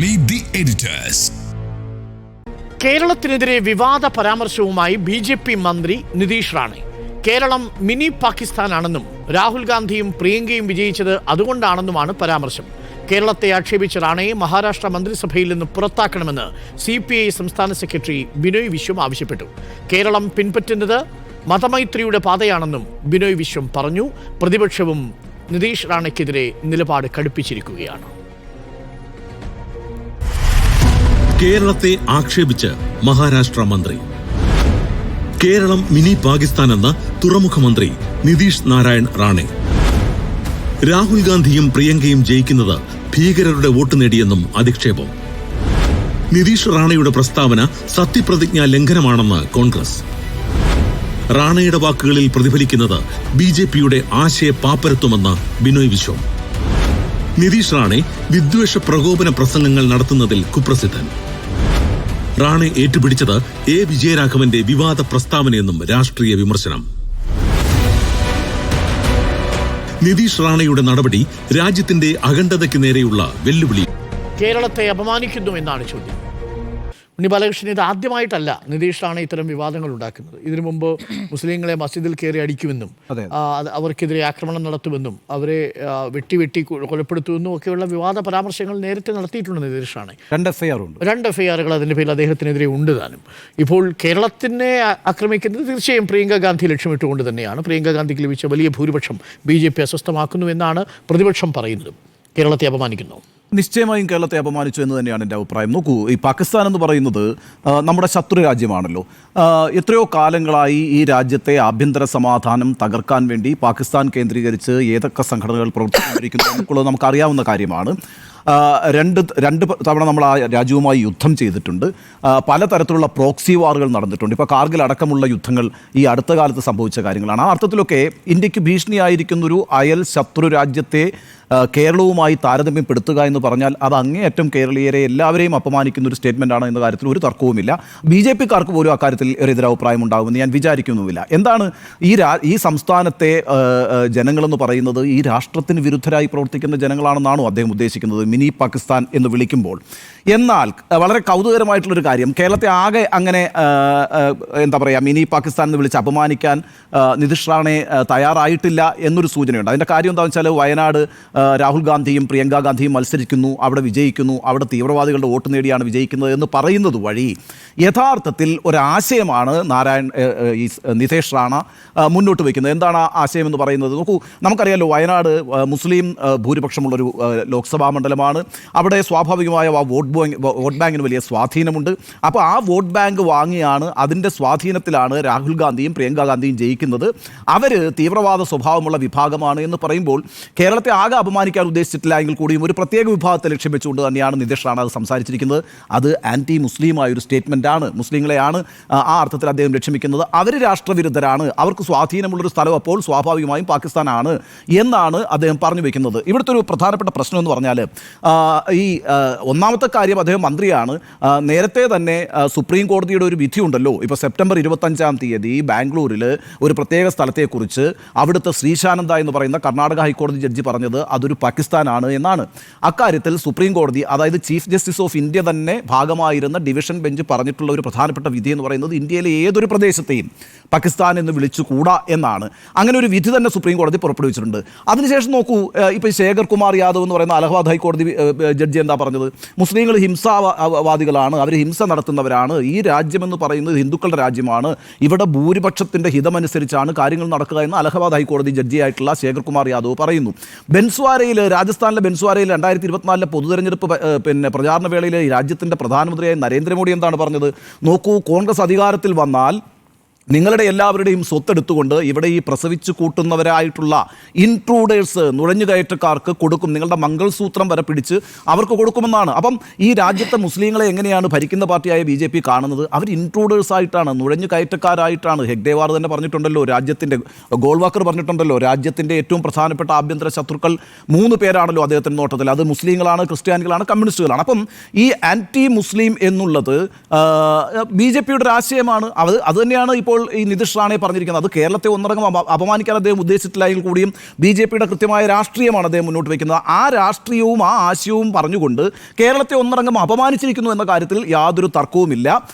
Meet the editors. കേരളത്തിനെതിരെ വിവാദ പരാമർശവുമായി BJP മന്ത്രി Nitish Rane. Keralam mini പാകിസ്ഥാനാണെന്നും Rahul ഗാന്ധിയും പ്രിയങ്കയും വിജയിച്ചത് അതുകൊണ്ടാണെന്നുമാണ് പരാമർശം. കേരളത്തെ ആക്ഷേപിച്ച റാണയെ മഹാരാഷ്ട്ര മന്ത്രിസഭയിൽ നിന്ന് പുറത്താക്കണമെന്ന് CPI സംസ്ഥാന സെക്രട്ടറി ബിനോയ് വിശ്വം ആവശ്യപ്പെട്ടു. കേരളം പിൻപറ്റുന്നത് മതമൈത്രിയുടെ പാതയാണെന്നും ബിനോയ് വിശ്വം പറഞ്ഞു. പ്രതിപക്ഷവും നിതീഷ് റാണയ്ക്കെതിരെ നിലപാട് കടുപ്പിച്ചിരിക്കുകയാണ്. കേരളത്തെ ആക്ഷേപിച്ച് മഹാരാഷ്ട്ര മന്ത്രി. കേരളം മിനി പാകിസ്ഥാൻ എന്ന തുറമുഖ മന്ത്രി നിതീഷ് നാരായൺ റാണെ. രാഹുൽ ഗാന്ധിയും പ്രിയങ്കയും ജയിക്കുന്നത് ഭീകരരുടെ വോട്ട് നേടിയെന്നും അധിക്ഷേപം. നിതീഷ് റാണയുടെ പ്രസ്താവന സത്യപ്രതിജ്ഞാ ലംഘനമാണെന്ന് കോൺഗ്രസ്. റാണയുടെ വാക്കുകളിൽ പ്രതിഫലിക്കുന്നത് BJPയുടെ ആശയ പാപ്പരത്വമെന്ന് ബിനോയ് വിശ്വം. നിതീഷ് റാണെ വിദ്വേഷ പ്രകോപന പ്രസംഗങ്ങൾ നടത്തുന്നതിൽ കുപ്രസിദ്ധൻ. റാണെ ഏറ്റുപിടിച്ചത് A. വിജയരാഘവന്റെ വിവാദ പ്രസ്താവനയെന്നും രാഷ്ട്രീയ വിമർശനം. നിതീഷ് റാണയുടെ നടപടി രാജ്യത്തിന്റെ അഖണ്ഡതയ്ക്ക് നേരെയുള്ള വെല്ലുവിളി. കേരളത്തെ അപമാനിക്കുന്നു എന്നാണ് ചോദ്യം. ഉണ്ണി ബാലകൃഷ്ണൻ, ഇത് ആദ്യമായിട്ടല്ല നിതീഷ് റാണ ഇത്തരം വിവാദങ്ങൾ ഉണ്ടാക്കുന്നത്. ഇതിനു മുമ്പ് മുസ്ലിങ്ങളെ മസ്ജിദിൽ കയറി അടിക്കുമെന്നും അവർക്കെതിരെ ആക്രമണം നടത്തുമെന്നും അവരെ വെട്ടി കൊലപ്പെടുത്തുമെന്നും ഒക്കെയുള്ള വിവാദ പരാമർശങ്ങൾ നേരത്തെ നടത്തിയിട്ടുണ്ട് നിതീഷ് റാണ. 2 FIR അതിൻ്റെ പേരിൽ അദ്ദേഹത്തിനെതിരെ ഉണ്ട് താനും. ഇപ്പോൾ കേരളത്തിനെ ആക്രമിക്കുന്നത് തീർച്ചയായും പ്രിയങ്ക ഗാന്ധി ലക്ഷ്യമിട്ടുകൊണ്ട് തന്നെയാണ്. പ്രിയങ്ക ഗാന്ധിക്ക് ലഭിച്ച വലിയ ഭൂരിപക്ഷം BJP അസ്വസ്ഥമാക്കുന്നു എന്നാണ് പ്രതിപക്ഷം പറയുന്നത്. കേരളത്തെ അപമാനിക്കുന്നു. നിശ്ചയമായും കേരളത്തെ അപമാനിച്ചു എന്ന് തന്നെയാണ് എൻ്റെ അഭിപ്രായം. നോക്കൂ, ഈ പാകിസ്ഥാൻ എന്ന് പറയുന്നത് നമ്മുടെ ശത്രു രാജ്യമാണല്ലോ. എത്രയോ കാലങ്ങളായി ഈ രാജ്യത്തെ ആഭ്യന്തര സമാധാനം തകർക്കാൻ വേണ്ടി പാകിസ്ഥാൻ കേന്ദ്രീകരിച്ച് ഏതൊക്കെ സംഘടനകൾ പ്രവർത്തിച്ചുകൊണ്ടിരിക്കുന്നു എന്നുള്ളത് നമുക്കറിയാവുന്ന കാര്യമാണ്. രണ്ട് തവണ നമ്മൾ ആ രാജ്യവുമായി യുദ്ധം ചെയ്തിട്ടുണ്ട്. പലതരത്തിലുള്ള പ്രോക്സി വാറുകൾ നടന്നിട്ടുണ്ട്. ഇപ്പോൾ കാർഗിൽ അടക്കമുള്ള യുദ്ധങ്ങൾ ഈ അടുത്ത കാലത്ത് സംഭവിച്ച കാര്യങ്ങളാണ്. ആ അർത്ഥത്തിലൊക്കെ ഇന്ത്യക്ക് ഭീഷണിയായിരിക്കുന്നൊരു അയൽ ശത്രു രാജ്യത്തെ കേരളവുമായി താരതമ്യപ്പെടുത്തുക എന്ന് പറഞ്ഞാൽ അത് അങ്ങേയറ്റം കേരളീയരെ എല്ലാവരെയും അപമാനിക്കുന്ന ഒരു സ്റ്റേറ്റ്മെൻ്റാണ് എന്ന കാര്യത്തിൽ ഒരു തർക്കവുമില്ല. BJPക്കാർക്ക് പോലും അക്കാര്യത്തിൽ ഒരു എതിരഭിപ്രായം ഉണ്ടാകുമെന്ന് ഞാൻ വിചാരിക്കുന്നുമില്ല. എന്താണ് ഈ സംസ്ഥാനത്തെ ജനങ്ങളെന്ന് പറയുന്നത് ഈ രാഷ്ട്രത്തിന് വിരുദ്ധരായി പ്രവർത്തിക്കുന്ന ജനങ്ങളാണെന്നാണോ അദ്ദേഹം ഉദ്ദേശിക്കുന്നത് മിനി പാകിസ്ഥാൻ എന്ന് വിളിക്കുമ്പോൾ? എന്നാൽ വളരെ കൗതുകരമായിട്ടുള്ളൊരു കാര്യം, കേരളത്തെ ആകെ അങ്ങനെ എന്താ പറയുക മിനി പാകിസ്ഥാൻ എന്ന് വിളിച്ച് അപമാനിക്കാൻ നിതീഷ് റാണെ തയ്യാറായിട്ടില്ല എന്നൊരു സൂചനയുണ്ട്. അതിൻ്റെ കാര്യം എന്താണെന്ന് വെച്ചാൽ വയനാട് രാഹുൽ ഗാന്ധിയും പ്രിയങ്ക ഗാന്ധിയും മത്സരിക്കുന്നു, അവിടെ വിജയിക്കുന്നു, അവിടെ തീവ്രവാദികളുടെ വോട്ട് നേടിയാണ് വിജയിക്കുന്നത് എന്ന് പറയുന്നത് വഴി യഥാർത്ഥത്തിൽ ഒരാശയമാണ് ഈ നിതീഷ് റാണ മുന്നോട്ട് വയ്ക്കുന്നത്. എന്താണ് ആ ആശയം എന്ന് പറയുന്നത്? നോക്കൂ, നമുക്കറിയാലോ വയനാട് മുസ്ലിം ഭൂരിപക്ഷമുള്ളൊരു ലോക്സഭാ മണ്ഡലമാണ്. അവിടെ സ്വാഭാവികമായ വോട്ട് ബാങ്കിന് വലിയ സ്വാധീനമുണ്ട്. അപ്പോൾ ആ വോട്ട് ബാങ്ക് വാങ്ങിയാണ്, അതിൻ്റെ സ്വാധീനത്തിലാണ് രാഹുൽ ഗാന്ധിയും പ്രിയങ്ക ഗാന്ധിയും ജയിക്കുന്നത്. അവർ തീവ്രവാദ സ്വഭാവമുള്ള വിഭാഗമാണ് എന്ന് പറയുമ്പോൾ കേരളത്തെ ആകെ അപമാനിക്കാൻ ഉദ്ദേശിച്ചിട്ടില്ല എങ്കിൽ കൂടിയും ഒരു പ്രത്യേക വിഭാഗത്തെ ലക്ഷ്യം വെച്ചുകൊണ്ട് തന്നെയാണ് നിതീഷ് റാണ അത് സംസാരിച്ചിരിക്കുന്നത്. അത് ആൻറ്റി മുസ്ലിമായ ഒരു സ്റ്റേറ്റ്മെൻറ്റാണ്. മുസ്ലിങ്ങളെയാണ് ആ അർത്ഥത്തിൽ അദ്ദേഹം ലക്ഷ്യമിക്കുന്നത്. അവർ രാഷ്ട്രവിരുദ്ധരാണ്, അവർക്ക് സ്വാധീനമുള്ളൊരു സ്ഥലം അപ്പോൾ സ്വാഭാവികമായും പാകിസ്ഥാനാണ് എന്നാണ് അദ്ദേഹം പറഞ്ഞു വയ്ക്കുന്നത്. ഇവിടുത്തെ ഒരു പ്രധാനപ്പെട്ട പ്രശ്നം എന്ന് പറഞ്ഞാൽ ഈ ഒന്നാമത്തെ കാര്യം, അദ്ദേഹം മന്ത്രിയാണ്. നേരത്തെ തന്നെ സുപ്രീം കോടതിയുടെ ഒരു വിധിയുണ്ടല്ലോ. ഇപ്പോൾ സെപ്റ്റംബർ 25-ാം തീയതി ബാംഗ്ലൂരിൽ ഒരു പ്രത്യേക സ്ഥലത്തെക്കുറിച്ച് അവിടുത്തെ ശ്രീശാനന്ദ എന്ന് പറയുന്ന കർണാടക ഹൈക്കോടതി ജഡ്ജി പറഞ്ഞത് അതൊരു പാകിസ്ഥാനാണ് എന്നാണ്. അക്കാര്യത്തിൽ സുപ്രീം കോടതി, അതായത് ചീഫ് ജസ്റ്റിസ് ഓഫ് ഇന്ത്യ തന്നെ ഭാഗമായിരുന്ന ഡിവിഷൻ ബെഞ്ച് പറഞ്ഞിട്ടുള്ള ഒരു പ്രധാനപ്പെട്ട വിധി എന്ന് പറയുന്നത് ഇന്ത്യയിലെ ഏതൊരു പ്രദേശത്തെയും പാകിസ്ഥാൻ എന്ന് വിളിച്ചുകൂടാ എന്നാണ്. അങ്ങനെ ഒരു വിധി തന്നെ സുപ്രീം കോടതി പുറപ്പെടുവിച്ചിട്ടുണ്ട്. അതിനുശേഷം നോക്കൂ, ഇപ്പോൾ ശേഖർ കുമാർ യാദവ് എന്ന് പറയുന്ന അലഹബാദ് ഹൈക്കോടതി ജഡ്ജി എന്താ പറഞ്ഞത്? മുസ്ലിങ്ങൾ ഹിംസാവാദികളാണ്, അവർ ഹിംസ നടത്തുന്നവരാണ്, ഈ രാജ്യമെന്ന് പറയുന്നത് ഹിന്ദുക്കളുടെ രാജ്യമാണ്, ഇവിടെ ഭൂരിപക്ഷത്തിൻ്റെ ഹിതമനുസരിച്ചാണ് കാര്യങ്ങൾ നടക്കുക എന്ന് അലഹബാദ് ഹൈക്കോടതി ജഡ്ജിയായിട്ടുള്ള ശേഖർ കുമാർ യാദവ് പറയുന്നു. ബെൻസ്വാരയിൽ, രാജസ്ഥാനിലെ ബെൻസ്വാരയിൽ 2024 പൊതുതെരഞ്ഞെടുപ്പ് പ്രചാരണ വേളയിൽ രാജ്യത്തിൻ്റെ പ്രധാനമന്ത്രിയായ നരേന്ദ്രമോദി എന്താണ് പറഞ്ഞത്? നോക്കൂ, കോൺഗ്രസ് അധികാരത്തിൽ വന്നാൽ നിങ്ങളുടെ എല്ലാവരുടെയും സ്വത്തെടുത്തുകൊണ്ട് ഇവിടെ ഈ പ്രസവിച്ചു കൂട്ടുന്നവരായിട്ടുള്ള ഇൻട്രൂഡേഴ്സ്, നുഴഞ്ഞുകയറ്റക്കാർക്ക് കൊടുക്കും, നിങ്ങളുടെ മംഗൾസൂത്രം വരെ പിടിച്ച് അവർക്ക് കൊടുക്കുമെന്നാണ്. അപ്പം ഈ രാജ്യത്തെ മുസ്ലിങ്ങളെ എങ്ങനെയാണ് ഭരിക്കുന്ന പാർട്ടിയായ BJP കാണുന്നത്? അവർ ഇൻട്രൂഡേഴ്സായിട്ടാണ്, നുഴഞ്ഞുകയറ്റക്കാരായിട്ടാണ്. ഹെഗ്ഡേവാർ തന്നെ പറഞ്ഞിട്ടുണ്ടല്ലോ, രാജ്യത്തിൻ്റെ ഗോൾവാക്കർ പറഞ്ഞിട്ടുണ്ടല്ലോ, രാജ്യത്തിൻ്റെ ഏറ്റവും പ്രധാനപ്പെട്ട ആഭ്യന്തര ശത്രുക്കൾ 3 പേരാണല്ലോ അദ്ദേഹത്തിൻ്റെ നോട്ടത്തിൽ. അത് മുസ്ലിങ്ങളാണ്, ക്രിസ്ത്യാനികളാണ്, കമ്മ്യൂണിസ്റ്റുകളാണ്. അപ്പം ഈ ആൻറ്റി മുസ്ലിം എന്നുള്ളത് BJPയുടെ ഒരു ആശയമാണ്. അത് തന്നെയാണ് ഇപ്പോൾ ഇപ്പോൾ ഈ നിതീഷ് റാണെ പറഞ്ഞിരിക്കുന്നത്, അത് കേരളത്തെ ഒന്നടങ്കം അപമാനിക്കാൻ അദ്ദേഹം ഉദ്ദേശിച്ചിട്ടില്ല എങ്കിൽ കൂടിയും BJP-യുടെ കൃത്യമായ രാഷ്ട്രീയമാണ് അദ്ദേഹം മുന്നോട്ട് വയ്ക്കുന്നത്. ആ രാഷ്ട്രീയവും ആ ആശയവും പറഞ്ഞുകൊണ്ട് കേരളത്തെ ഒന്നടങ്കം അപമാനിച്ചിരിക്കുന്നു എന്ന കാര്യത്തിൽ യാതൊരു തർക്കവുമില്ല.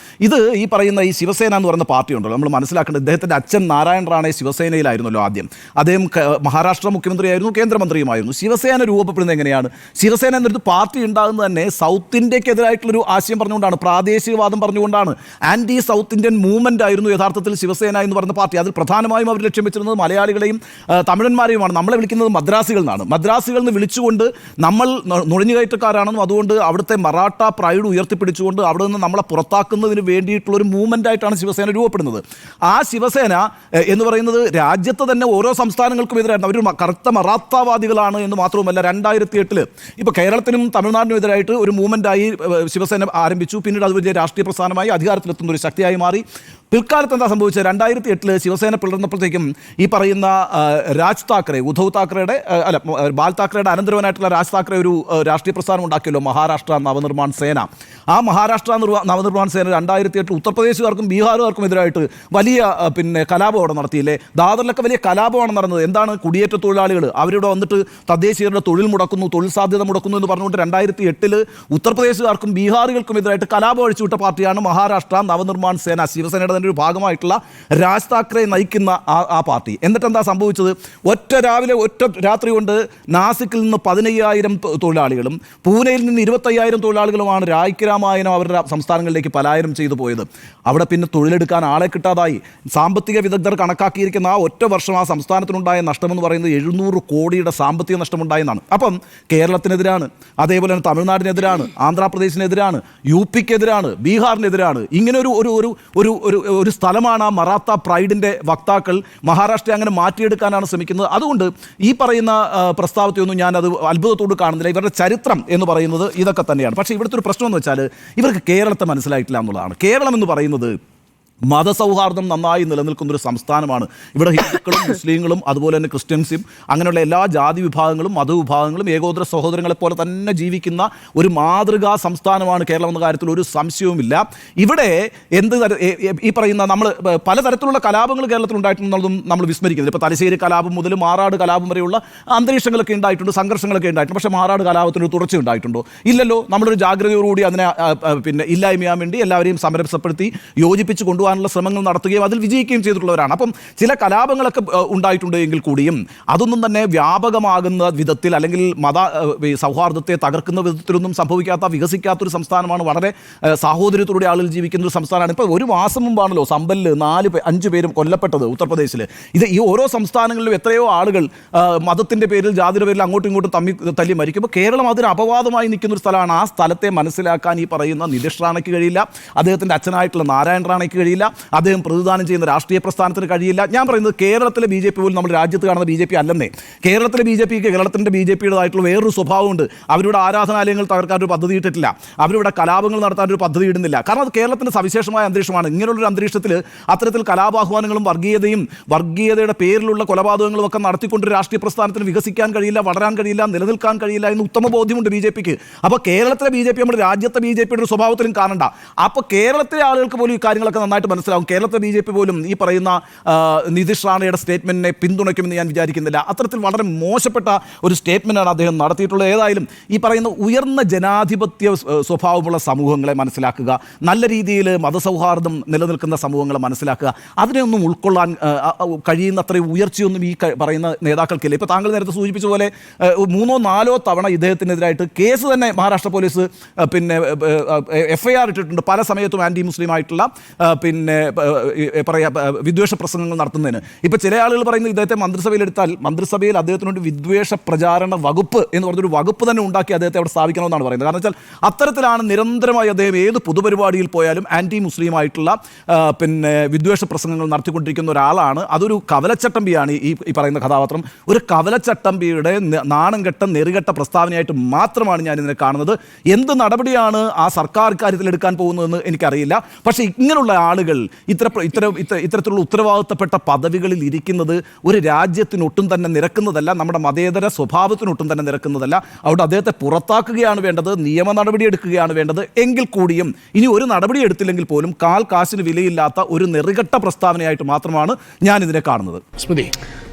ഇത് ഈ പറയുന്ന ഈ ശിവസേന എന്ന് പറയുന്ന പാർട്ടി ഉണ്ടല്ലോ, നമ്മൾ മനസ്സിലാക്കേണ്ടത് ഇദ്ദേഹത്തിൻ്റെ അച്ഛൻ നാരായൺ റാണെ ശിവസേനയിലായിരുന്നല്ലോ ആദ്യം. അദ്ദേഹം മഹാരാഷ്ട്ര മുഖ്യമന്ത്രിയായിരുന്നു, കേന്ദ്രമന്ത്രിയുമായിരുന്നു. ശിവസേന രൂപപ്പെടുന്നത് എങ്ങനെയാണ്? ശിവസേന എന്നൊരു പാർട്ടി ഉണ്ടാകുന്നത് തന്നെ സൗത്ത് ഇന്ത്യക്കെതിരായിട്ടുള്ളൊരു ആശയം പറഞ്ഞുകൊണ്ടാണ്, പ്രാദേശികവാദം പറഞ്ഞുകൊണ്ടാണ്. ആൻറ്റി സൗത്ത് ഇന്ത്യൻ മൂവ്മെൻ്റ് ആയിരുന്നു യഥാർത്ഥത്തിൽ ശിവസേന എന്ന് പറയുന്ന പാർട്ടി. അതിൽ പ്രധാനമായും അവർ ലക്ഷ്യം വെച്ചിരുന്നത് മലയാളികളെയും തമിഴന്മാരെയുമാണ്. നമ്മളെ വിളിക്കുന്നത് മദ്രാസികൾ എന്നാണ്. മദ്രാസികളിൽ നിന്ന് വിളിച്ചുകൊണ്ട് നമ്മൾ നുഴഞ്ഞുകയറ്റക്കാരാണെന്നും അതുകൊണ്ട് അവിടുത്തെ മറാഠ പ്രൈഡ് ഉയർത്തിപ്പിടിച്ചുകൊണ്ട് അവിടെ നിന്ന് നമ്മളെ പുറത്താക്കുന്നതിന് വേണ്ടിയിട്ടുള്ളൊരു മൂവ്മെൻ്റ് ആയിട്ടാണ് ശിവസേന രൂപപ്പെടുന്നത്. ആ ശിവസേന എന്ന് പറയുന്നത് രാജ്യത്ത് തന്നെ ഓരോ സംസ്ഥാനങ്ങൾക്കും എതിരായിരുന്നു. അവർ കറുത്ത മറാത്താവാദികളാണ് എന്ന് മാത്രവുമല്ല, 2008 ഇപ്പോൾ കേരളത്തിനും തമിഴ്നാടിനും എതിരായിട്ട് ഒരു മൂവ്മെൻ്റായി ശിവസേന ആരംഭിച്ചു. പിന്നീട് അത് വലിയ രാഷ്ട്രീയ പ്രസ്ഥാനമായി അധികാരത്തിലെത്തുന്ന ഒരു ശക്തിയായി മാറി. പിൽക്കാലത്ത് എന്താ സംഭവിച്ചത്? 2008 ശിവസേന പിളർന്നപ്പോഴത്തേക്കും ഈ പറയുന്ന രാജ് താക്കറെ, ഉദ്ധവ് താക്കറയുടെ ബാൽ താക്കറയുടെ അനന്തരവനായിട്ടുള്ള രാജ് താക്കറെ ഒരു രാഷ്ട്രീയ പ്രസ്ഥാനം ഉണ്ടാക്കിയല്ലോ, മഹാരാഷ്ട്ര നവനിർമ്മാൺ സേന. ആ മഹാരാഷ്ട്ര നവനിർമ്മാൺ സേന 2008 ഉത്തർപ്രദേശുകാർക്കും ബീഹാറുകാർക്കും എതിരായിട്ട് വലിയ കലാപം അവിടെ നടത്തിയില്ലേ? ദാദറിലൊക്കെ വലിയ കലാപമാണ് നടന്നത്. എന്താണ്? കുടിയേറ്റ തൊഴിലാളികൾ അവരിവിടെ വന്നിട്ട് തദ്ദേശീയരുടെ തൊഴിൽ മുടക്കുന്നു, തൊഴിൽ സാധ്യത മുടക്കുന്നു എന്ന് പറഞ്ഞുകൊണ്ട് 2008 ഉത്തർപ്രദേശുകാർക്കും ബീഹാറുകൾക്കും എതിരായിട്ട് കലാപം അഴിച്ചുവിട്ട പാർട്ടിയാണ് മഹാരാഷ്ട്ര നവനിർമ്മാൺ സേന. ശിവസേനയുടെ ഒരു ഭാഗമായിട്ടുള്ള രാജ് താക്കറെ നയിക്കുന്ന ആ പാർട്ടി. എന്നിട്ട് എന്താ സംഭവിച്ചത്? ഒറ്റ രാത്രി കൊണ്ട് നാസിക്കിൽ നിന്ന് 15,000 തൊഴിലാളികളും പൂനെയിൽ നിന്ന് 25,000 തൊഴിലാളികളുമാണ് രായ്ക്കരാമായനം അവരുടെ സംസ്ഥാനങ്ങളിലേക്ക് പലായനം ചെയ്തു പോയത്. അവിടെ പിന്നെ തൊഴിലെടുക്കാൻ ആളെ കിട്ടാതായി. സാമ്പത്തിക വിദഗ്ധർ കണക്കാക്കിയിരിക്കുന്ന ആ ഒറ്റ വർഷം ആ സംസ്ഥാനത്തിനുണ്ടായ നഷ്ടമെന്ന് പറയുന്നത് 700 കോടിയുടെ സാമ്പത്തിക നഷ്ടമുണ്ടായെന്നാണ്. അപ്പം കേരളത്തിനെതിരാണ്, അതേപോലെ തന്നെ തമിഴ്നാടിനെതിരാണ്, ആന്ധ്രാപ്രദേശിനെതിരാണ്, UP-ക്കെതിരാണ്, ബീഹാറിനെതിരാണ്. ഇങ്ങനെ ഒരു സ്ഥലമാണ് ആ മറാത്ത പ്രൈഡിൻ്റെ വക്താക്കൾ. മഹാരാഷ്ട്ര അങ്ങനെ മാറ്റിയെടുക്കാനാണ് ശ്രമിക്കുന്നത്. അതുകൊണ്ട് ഈ പറയുന്ന പ്രസ്താവത്തെയൊന്നും ഞാനത് അത്ഭുതത്തോട് കാണുന്നില്ല. ഇവരുടെ ചരിത്രം എന്ന് പറയുന്നത് ഇതൊക്കെ തന്നെയാണ്. പക്ഷേ ഇവിടുത്തെ ഒരു പ്രശ്നം എന്ന് വെച്ചാൽ ഇവർക്ക് കേരളത്തെ മനസ്സിലായിട്ടില്ല എന്നുള്ളതാണ്. കേരളം എന്ന് പറയുന്നത് മതസൗഹാർദ്ദം നന്നായി നിലനിൽക്കുന്നൊരു സംസ്ഥാനമാണ്. ഇവിടെ ഹിന്ദുക്കളും മുസ്ലിങ്ങളും അതുപോലെ തന്നെ ക്രിസ്ത്യൻസും അങ്ങനെയുള്ള എല്ലാ ജാതി വിഭാഗങ്ങളും മതവിഭാഗങ്ങളും ഏകോദര സഹോദരങ്ങളെപ്പോലെ തന്നെ ജീവിക്കുന്ന ഒരു മാതൃകാ സംസ്ഥാനമാണ് കേരളം എന്ന കാര്യത്തിൽ ഒരു സംശയവുമില്ല. ഇവിടെ ഈ പറയുന്ന നമ്മൾ പലതരത്തിലുള്ള കലാപങ്ങൾ കേരളത്തിൽ ഉണ്ടായിട്ടുണ്ടെന്നുള്ളതും നമ്മൾ വിസ്മരിക്കുന്നത്. ഇപ്പോൾ തലശ്ശേരി കലാപം മുതൽ മാറാട് കലാപം വരെയുള്ള അന്തരീക്ഷങ്ങളൊക്കെ ഉണ്ടായിട്ടുണ്ട്, സംഘർഷങ്ങളൊക്കെ ഉണ്ടായിട്ടുണ്ട്. പക്ഷേ മാറാട് കലാപത്തിനൊരു തുടർച്ച ഉണ്ടായിട്ടുണ്ടോ? ഇല്ലല്ലോ. നമ്മളൊരു ജാഗ്രതയോടുകൂടി അതിനെ ഇല്ലായ്മ ചെയ്യാൻ വേണ്ടി എല്ലാവരെയും സമരസപ്പെടുത്തി യോജിപ്പിച്ച് കൊണ്ടുപോകാൻ ശ്രമങ്ങൾ നടത്തുകയും അതിൽ വിജയിക്കുകയും ചെയ്തിട്ടുള്ളവരാണ്. അപ്പം ചില കലാപങ്ങളൊക്കെ ഉണ്ടായിട്ടുണ്ട് എങ്കിൽ കൂടിയും അതൊന്നും തന്നെ വ്യാപകമാകുന്ന വിധത്തിൽ അല്ലെങ്കിൽ സൗഹാർദ്ദത്തെ തകർക്കുന്ന വിധത്തിലൊന്നും സംഭവിക്കാത്ത വികസിക്കാത്തൊരു സംസ്ഥാനമാണ്. വളരെ സാഹോദര്യത്തോടെ ആളുകൾ ജീവിക്കുന്ന ഒരു സംസ്ഥാനമാണ്. ഇപ്പോൾ ഒരു മാസം മുമ്പാണല്ലോ സമ്പലിൽ 5 പേരും കൊല്ലപ്പെട്ടത് ഉത്തർപ്രദേശിൽ. ഈ ഓരോ സംസ്ഥാനങ്ങളിലും എത്രയോ ആളുകൾ മതത്തിൻ്റെ പേരിൽ ജാതിയുടെ പേരിൽ അങ്ങോട്ടും ഇങ്ങോട്ടും തല്ലി മരിക്കുമ്പോൾ കേരളം അതിന് അപവാദമായി നിൽക്കുന്ന ഒരു സ്ഥലമാണ്. ആ സ്ഥലത്തെ മനസ്സിലാക്കാൻ ഈ പറയുന്ന നിതീഷ് റാണയ്ക്ക് കഴിയില്ല, അദ്ദേഹത്തിൻ്റെ അച്ഛനായിട്ടുള്ള നാരായൺ റാണയ്ക്ക് കഴിയില്ല, അദ്ദേഹം പ്രതിദാനം ചെയ്യുന്ന രാഷ്ട്രീയ പ്രസ്ഥാനത്തിന് കഴിയില്ല. ഞാൻ പറയുന്നത് കേരളത്തിലെ BJP പോലും നമ്മൾ രാജ്യത്ത് കാണുന്ന BJP അല്ലെന്നേ. കേരളത്തിലെ കേരളത്തിൻ്റെ BJPയുടേതായിട്ടുള്ള വേറൊരു സ്വഭാവമുണ്ട്. അവരുടെ ആരാധനാലയങ്ങൾ തകർക്കാൻ ഒരു പദ്ധതി ഇട്ടിട്ടില്ല, അവരിവിടെ കലാപങ്ങൾ നടത്താൻ ഒരു പദ്ധതി ഇടുന്നില്ല. കാരണം അത് കേരളത്തിൻ്റെ സവിശേഷമായ അന്തരീക്ഷമാണ്. ഇങ്ങനെയുള്ളൊരു അന്തരീക്ഷത്തിൽ അത്തരത്തിൽ കലാപാഹ്വാനങ്ങളും വർഗീയതയുടെ പേരിലുള്ള കൊലപാതകങ്ങളും ഒക്കെ നടത്തിക്കൊണ്ട് രാഷ്ട്രീയ പ്രസ്ഥാനത്തിന് വികസിക്കാൻ കഴിയില്ല, വളരാൻ കഴിയില്ല, നിലനിൽക്കാൻ കഴിയില്ല എന്ന് ഉത്തമ ബോധ്യമുണ്ട് BJPക്ക്. അപ്പോൾ കേരളത്തിലെ BJP നമ്മുടെ രാജ്യത്തെ BJPയുടെ ഒരു സ്വഭാവത്തിലും കാണണ്ട. അപ്പോൾ കേരളത്തിലെ ആളുകൾക്ക് പോലും ഈ കാര്യങ്ങളൊക്കെ നന്നായിട്ട് മനസ്സിലാവും. കേരളത്തിലെ BJP പോലും ഈ പറയുന്ന നിതീഷ് റാണയുടെ സ്റ്റേറ്റ്മെന്റിനെ പിന്തുണയ്ക്കുമെന്ന് ഞാൻ വിചാരിക്കുന്നില്ല. അത്തരത്തിൽ വളരെ മോശപ്പെട്ട ഒരു സ്റ്റേറ്റ്മെന്റാണ് അദ്ദേഹം നടത്തിയിട്ടുള്ളത്. ഏതായാലും ഈ പറയുന്ന ഉയർന്ന ജനാധിപത്യ സ്വഭാവമുള്ള സമൂഹങ്ങളെ മനസ്സിലാക്കുക, നല്ല രീതിയിൽ മതസൗഹാർദ്ദം നിലനിൽക്കുന്ന സമൂഹങ്ങളെ മനസ്സിലാക്കുക, അതിനെയൊന്നും ഉൾക്കൊള്ളാൻ കഴിയുന്നത്ര ഉയർച്ചയൊന്നും ഈ പറയുന്ന നേതാക്കൾക്കില്ല. ഇപ്പോൾ താങ്കൾ നേരത്തെ സൂചിപ്പിച്ച പോലെ 3-4 തവണ ഇദ്ദേഹത്തിനെതിരായിട്ട് കേസ് തന്നെ മഹാരാഷ്ട്ര പോലീസ് FIR ഇട്ടിട്ടുണ്ട്. പല സമയത്തും ആൻറ്റി മുസ്ലിം ആയിട്ടുള്ള വിദ്വേഷ പ്രസംഗങ്ങൾ നടത്തുന്നതിന്. ഇപ്പോൾ ചില ആളുകൾ പറയുന്നത് ഇദ്ദേഹത്തെ മന്ത്രിസഭയിലെടുത്താൽ മന്ത്രിസഭയിൽ അദ്ദേഹത്തിനോട് വിദ്വേഷ പ്രചാരണ വകുപ്പ് എന്ന് പറഞ്ഞൊരു വകുപ്പ് തന്നെ ഉണ്ടാക്കി അദ്ദേഹത്തെ അവിടെ സ്ഥാപിക്കണമെന്നാണ് പറയുന്നത്. കാരണം വെച്ചാൽ അത്തരത്തിലാണ് നിരന്തരമായി അദ്ദേഹം ഏത് പൊതുപരിപാടിയിൽ പോയാലും ആൻറ്റി മുസ്ലിം ആയിട്ടുള്ള വിദ്വേഷ പ്രസംഗങ്ങൾ നടത്തിക്കൊണ്ടിരിക്കുന്ന ഒരാളാണ്. അതൊരു കവലച്ചട്ടമ്പിയാണ് ഈ പറയുന്ന കഥാപാത്രം. ഒരു കവലച്ചട്ടമ്പിയുടെ നാണം കെട്ട നെറുകെട്ട പ്രസ്താവനയായിട്ട് മാത്രമാണ് ഞാൻ ഇതിനെ കാണുന്നത്. എന്ത് നടപടിയാണ് ആ സർക്കാർ കാര്യത്തിൽ എടുക്കാൻ പോകുന്നതെന്ന് എനിക്കറിയില്ല. പക്ഷേ ഇങ്ങനെയുള്ള ആളുകൾ ആളുകൾ ഇത്തരത്തിലുള്ള ഉത്തരവാദിത്തപ്പെട്ട പദവികളിൽ ഇരിക്കുന്നത് ഒരു രാജ്യത്തിനൊട്ടും തന്നെ നിരക്കുന്നതല്ല, നമ്മുടെ മതേതര സ്വഭാവത്തിനൊട്ടും തന്നെ നിരക്കുന്നതല്ല. അവിടെ അദ്ദേഹത്തെ പുറത്താക്കുകയാണ് വേണ്ടത്, നിയമ നടപടി എടുക്കുകയാണ് വേണ്ടത്. എങ്കിൽ കൂടിയും ഇനി ഒരു നടപടി എടുത്തില്ലെങ്കിൽ പോലും കാശിന് വിലയില്ലാത്ത ഒരു നെറുകെട്ട പ്രസ്താവനയായിട്ട് മാത്രമാണ് ഞാൻ ഇതിനെ കാണുന്നത്. സ്മൃതി,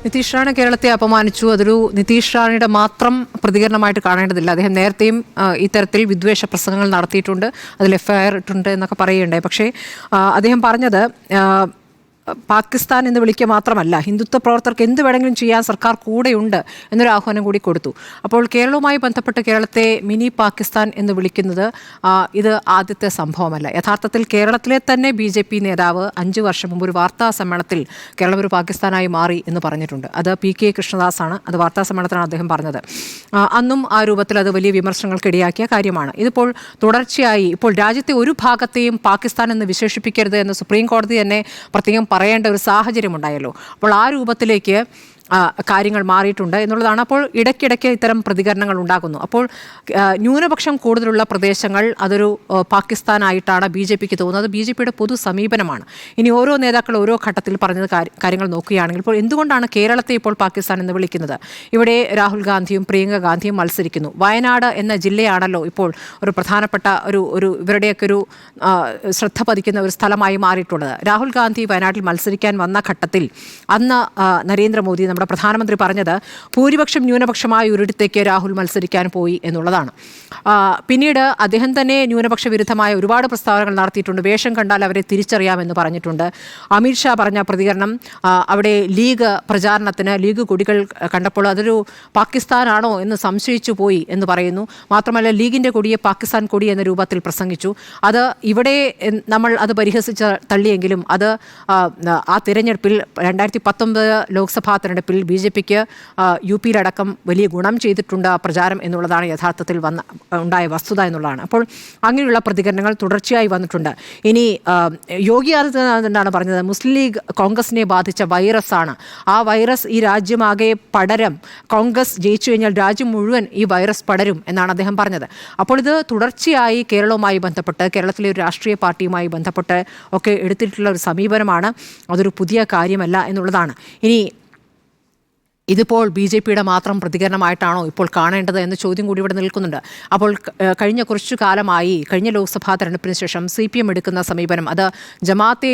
നിതീഷ് റാണ കേരളത്തെ അപമാനിച്ചു. അതൊരു നിതീഷ് റാണയുടെ മാത്രം പ്രതികരണമായിട്ട് കാണേണ്ടതില്ല. അദ്ദേഹം നേരത്തെയും ഇത്തരത്തിൽ വിദ്വേഷ പ്രസംഗങ്ങൾ നടത്തിയിട്ടുണ്ട്, അതിൽ എഫ്ഐആർ ഇട്ടുണ്ട് എന്നൊക്കെ പറയുകയുണ്ടായി. പക്ഷേ അദ്ദേഹം പറഞ്ഞത് പാകിസ്ഥാൻ എന്ന് വിളിക്കുക മാത്രമല്ല, ഹിന്ദുത്വ പ്രവർത്തകർക്ക് എന്ത് വേണമെങ്കിലും ചെയ്യാൻ സർക്കാർ കൂടെയുണ്ട് എന്നൊരു ആഹ്വാനം കൂടി കൊടുത്തു. അപ്പോൾ കേരളവുമായി ബന്ധപ്പെട്ട് കേരളത്തെ മിനി പാകിസ്ഥാൻ എന്ന് വിളിക്കുന്നത് ഇത് ആദ്യത്തെ സംഭവമല്ല. യഥാർത്ഥത്തിൽ കേരളത്തിലെ തന്നെ BJP നേതാവ് 5 വർഷം മുമ്പ് ഒരു വാർത്താ സമ്മേളനത്തിൽ കേരളം ഒരു പാകിസ്ഥാനായി മാറി എന്ന് പറഞ്ഞിട്ടുണ്ട്. അത് PK കൃഷ്ണദാസാണ്, അത് വാർത്താ സമ്മേളനത്തിലാണ് അദ്ദേഹം പറഞ്ഞത്. അന്നും ആ രൂപത്തിൽ അത് വലിയ വിമർശനങ്ങൾക്കിടയാക്കിയ കാര്യമാണ്. ഇതിപ്പോൾ തുടർച്ചയായി ഇപ്പോൾ രാജ്യത്തെ ഒരു ഭാഗത്തെയും പാകിസ്ഥാൻ എന്ന് വിശേഷിപ്പിക്കരുത് എന്ന് സുപ്രീം കോടതി തന്നെ പ്രത്യേകം പറയേണ്ട ഒരു സാഹചര്യം ഉണ്ടായല്ലോ. അപ്പോൾ ആ രൂപത്തിലേക്ക് കാര്യങ്ങൾ മാറിയിട്ടുണ്ട് എന്നുള്ളതാണ്. അപ്പോൾ ഇടയ്ക്കിടയ്ക്ക് ഇത്തരം പ്രതികരണങ്ങൾ ഉണ്ടാകുന്നു. അപ്പോൾ ന്യൂനപക്ഷം കൂടുതലുള്ള പ്രദേശങ്ങൾ അതൊരു പാകിസ്ഥാനായിട്ടാണ് BJPക്ക് തോന്നുന്നത്. BJPയുടെ പൊതു സമീപനമാണ്. ഇനി ഓരോ നേതാക്കൾ ഓരോ ഘട്ടത്തിൽ പറഞ്ഞത് കാര്യങ്ങൾ നോക്കുകയാണെങ്കിൽ ഇപ്പോൾ എന്തുകൊണ്ടാണ് കേരളത്തെ ഇപ്പോൾ പാകിസ്ഥാൻ എന്ന് വിളിക്കുന്നത്? ഇവിടെ രാഹുൽ ഗാന്ധിയും പ്രിയങ്ക ഗാന്ധിയും മത്സരിക്കുന്നു. വയനാട് എന്ന ജില്ലയാണല്ലോ ഇപ്പോൾ ഒരു പ്രധാനപ്പെട്ട ഒരു ഇവരുടെയൊക്കെ ഒരു ശ്രദ്ധ പതിക്കുന്ന ഒരു സ്ഥലമായി മാറിയിട്ടുള്ളത്. രാഹുൽ ഗാന്ധി വയനാട്ടിൽ മത്സരിക്കാൻ വന്ന ഘട്ടത്തിൽ അന്ന് നരേന്ദ്രമോദി നമ്മുടെ പ്രധാനമന്ത്രി പറഞ്ഞത് ഭൂരിപക്ഷം ന്യൂനപക്ഷമായ ഒരിടത്തേക്ക് രാഹുൽ മത്സരിക്കാൻ പോയി എന്നുള്ളതാണ്. പിന്നീട് അദ്ദേഹം തന്നെ ന്യൂനപക്ഷ വിരുദ്ധമായ ഒരുപാട് പ്രസ്താവനകൾ നടത്തിയിട്ടുണ്ട്. വേഷം കണ്ടാൽ അവരെ തിരിച്ചറിയാമെന്ന് പറഞ്ഞിട്ടുണ്ട്. അമിത്ഷാ പറഞ്ഞ പ്രതികരണം അവിടെ ലീഗ് പ്രചാരണത്തിന് ലീഗ് കൊടികൾ കണ്ടപ്പോൾ അതൊരു പാകിസ്ഥാനാണോ എന്ന് സംശയിച്ചു പോയി എന്ന് പറയുന്നു. മാത്രമല്ല ലീഗിൻ്റെ കൊടിയെ പാകിസ്ഥാൻ കൊടി എന്ന രൂപത്തിൽ പ്രസംഗിച്ചു. അത് ഇവിടെ നമ്മൾ അത് പരിഹസിച്ച് തള്ളിയെങ്കിലും അത് ആ തിരഞ്ഞെടുപ്പിൽ 2019 ലോക്സഭാ തെരഞ്ഞെടുപ്പിൽ BJPക്ക് UPയിലടക്കം വലിയ ഗുണം ചെയ്തിട്ടുണ്ട് ആ പ്രചാരം എന്നുള്ളതാണ് യഥാർത്ഥത്തിൽ ഉണ്ടായ വസ്തുത എന്നുള്ളതാണ്. അപ്പോൾ അങ്ങനെയുള്ള പ്രതികരണങ്ങൾ തുടർച്ചയായി വന്നിട്ടുണ്ട്. ഇനി യോഗി ആദിത്യനാഥ് എന്താണ് പറഞ്ഞത്? മുസ്ലിം ലീഗ് കോൺഗ്രസിനെ ബാധിച്ച വൈറസാണ്. ആ വൈറസ് ഈ രാജ്യമാകെ പടരും. കോൺഗ്രസ് ജയിച്ചു കഴിഞ്ഞാൽ രാജ്യം മുഴുവൻ ഈ വൈറസ് പടരും എന്നാണ് അദ്ദേഹം പറഞ്ഞത്. അപ്പോൾ ഇത് തുടർച്ചയായി കേരളവുമായി ബന്ധപ്പെട്ട് കേരളത്തിലെ ഒരു രാഷ്ട്രീയ പാർട്ടിയുമായി ബന്ധപ്പെട്ട് ഒക്കെ എടുത്തിട്ടുള്ള ഒരു സമീപനമാണ്. അതൊരു പുതിയ കാര്യമല്ല എന്നുള്ളതാണ്. ഇനി ഇതിപ്പോൾ BJPയുടെ മാത്രം പ്രതികരണമായിട്ടാണോ ഇപ്പോൾ കാണേണ്ടത് എന്ന ചോദ്യം കൂടി ഇവിടെ നിൽക്കുന്നുണ്ട്. അപ്പോൾ കഴിഞ്ഞ കുറച്ചു കാലമായി കഴിഞ്ഞ ലോക്സഭാ തെരഞ്ഞെടുപ്പിന് ശേഷം CPM എടുക്കുന്ന സമീപനം അത് ജമാഅത്തെ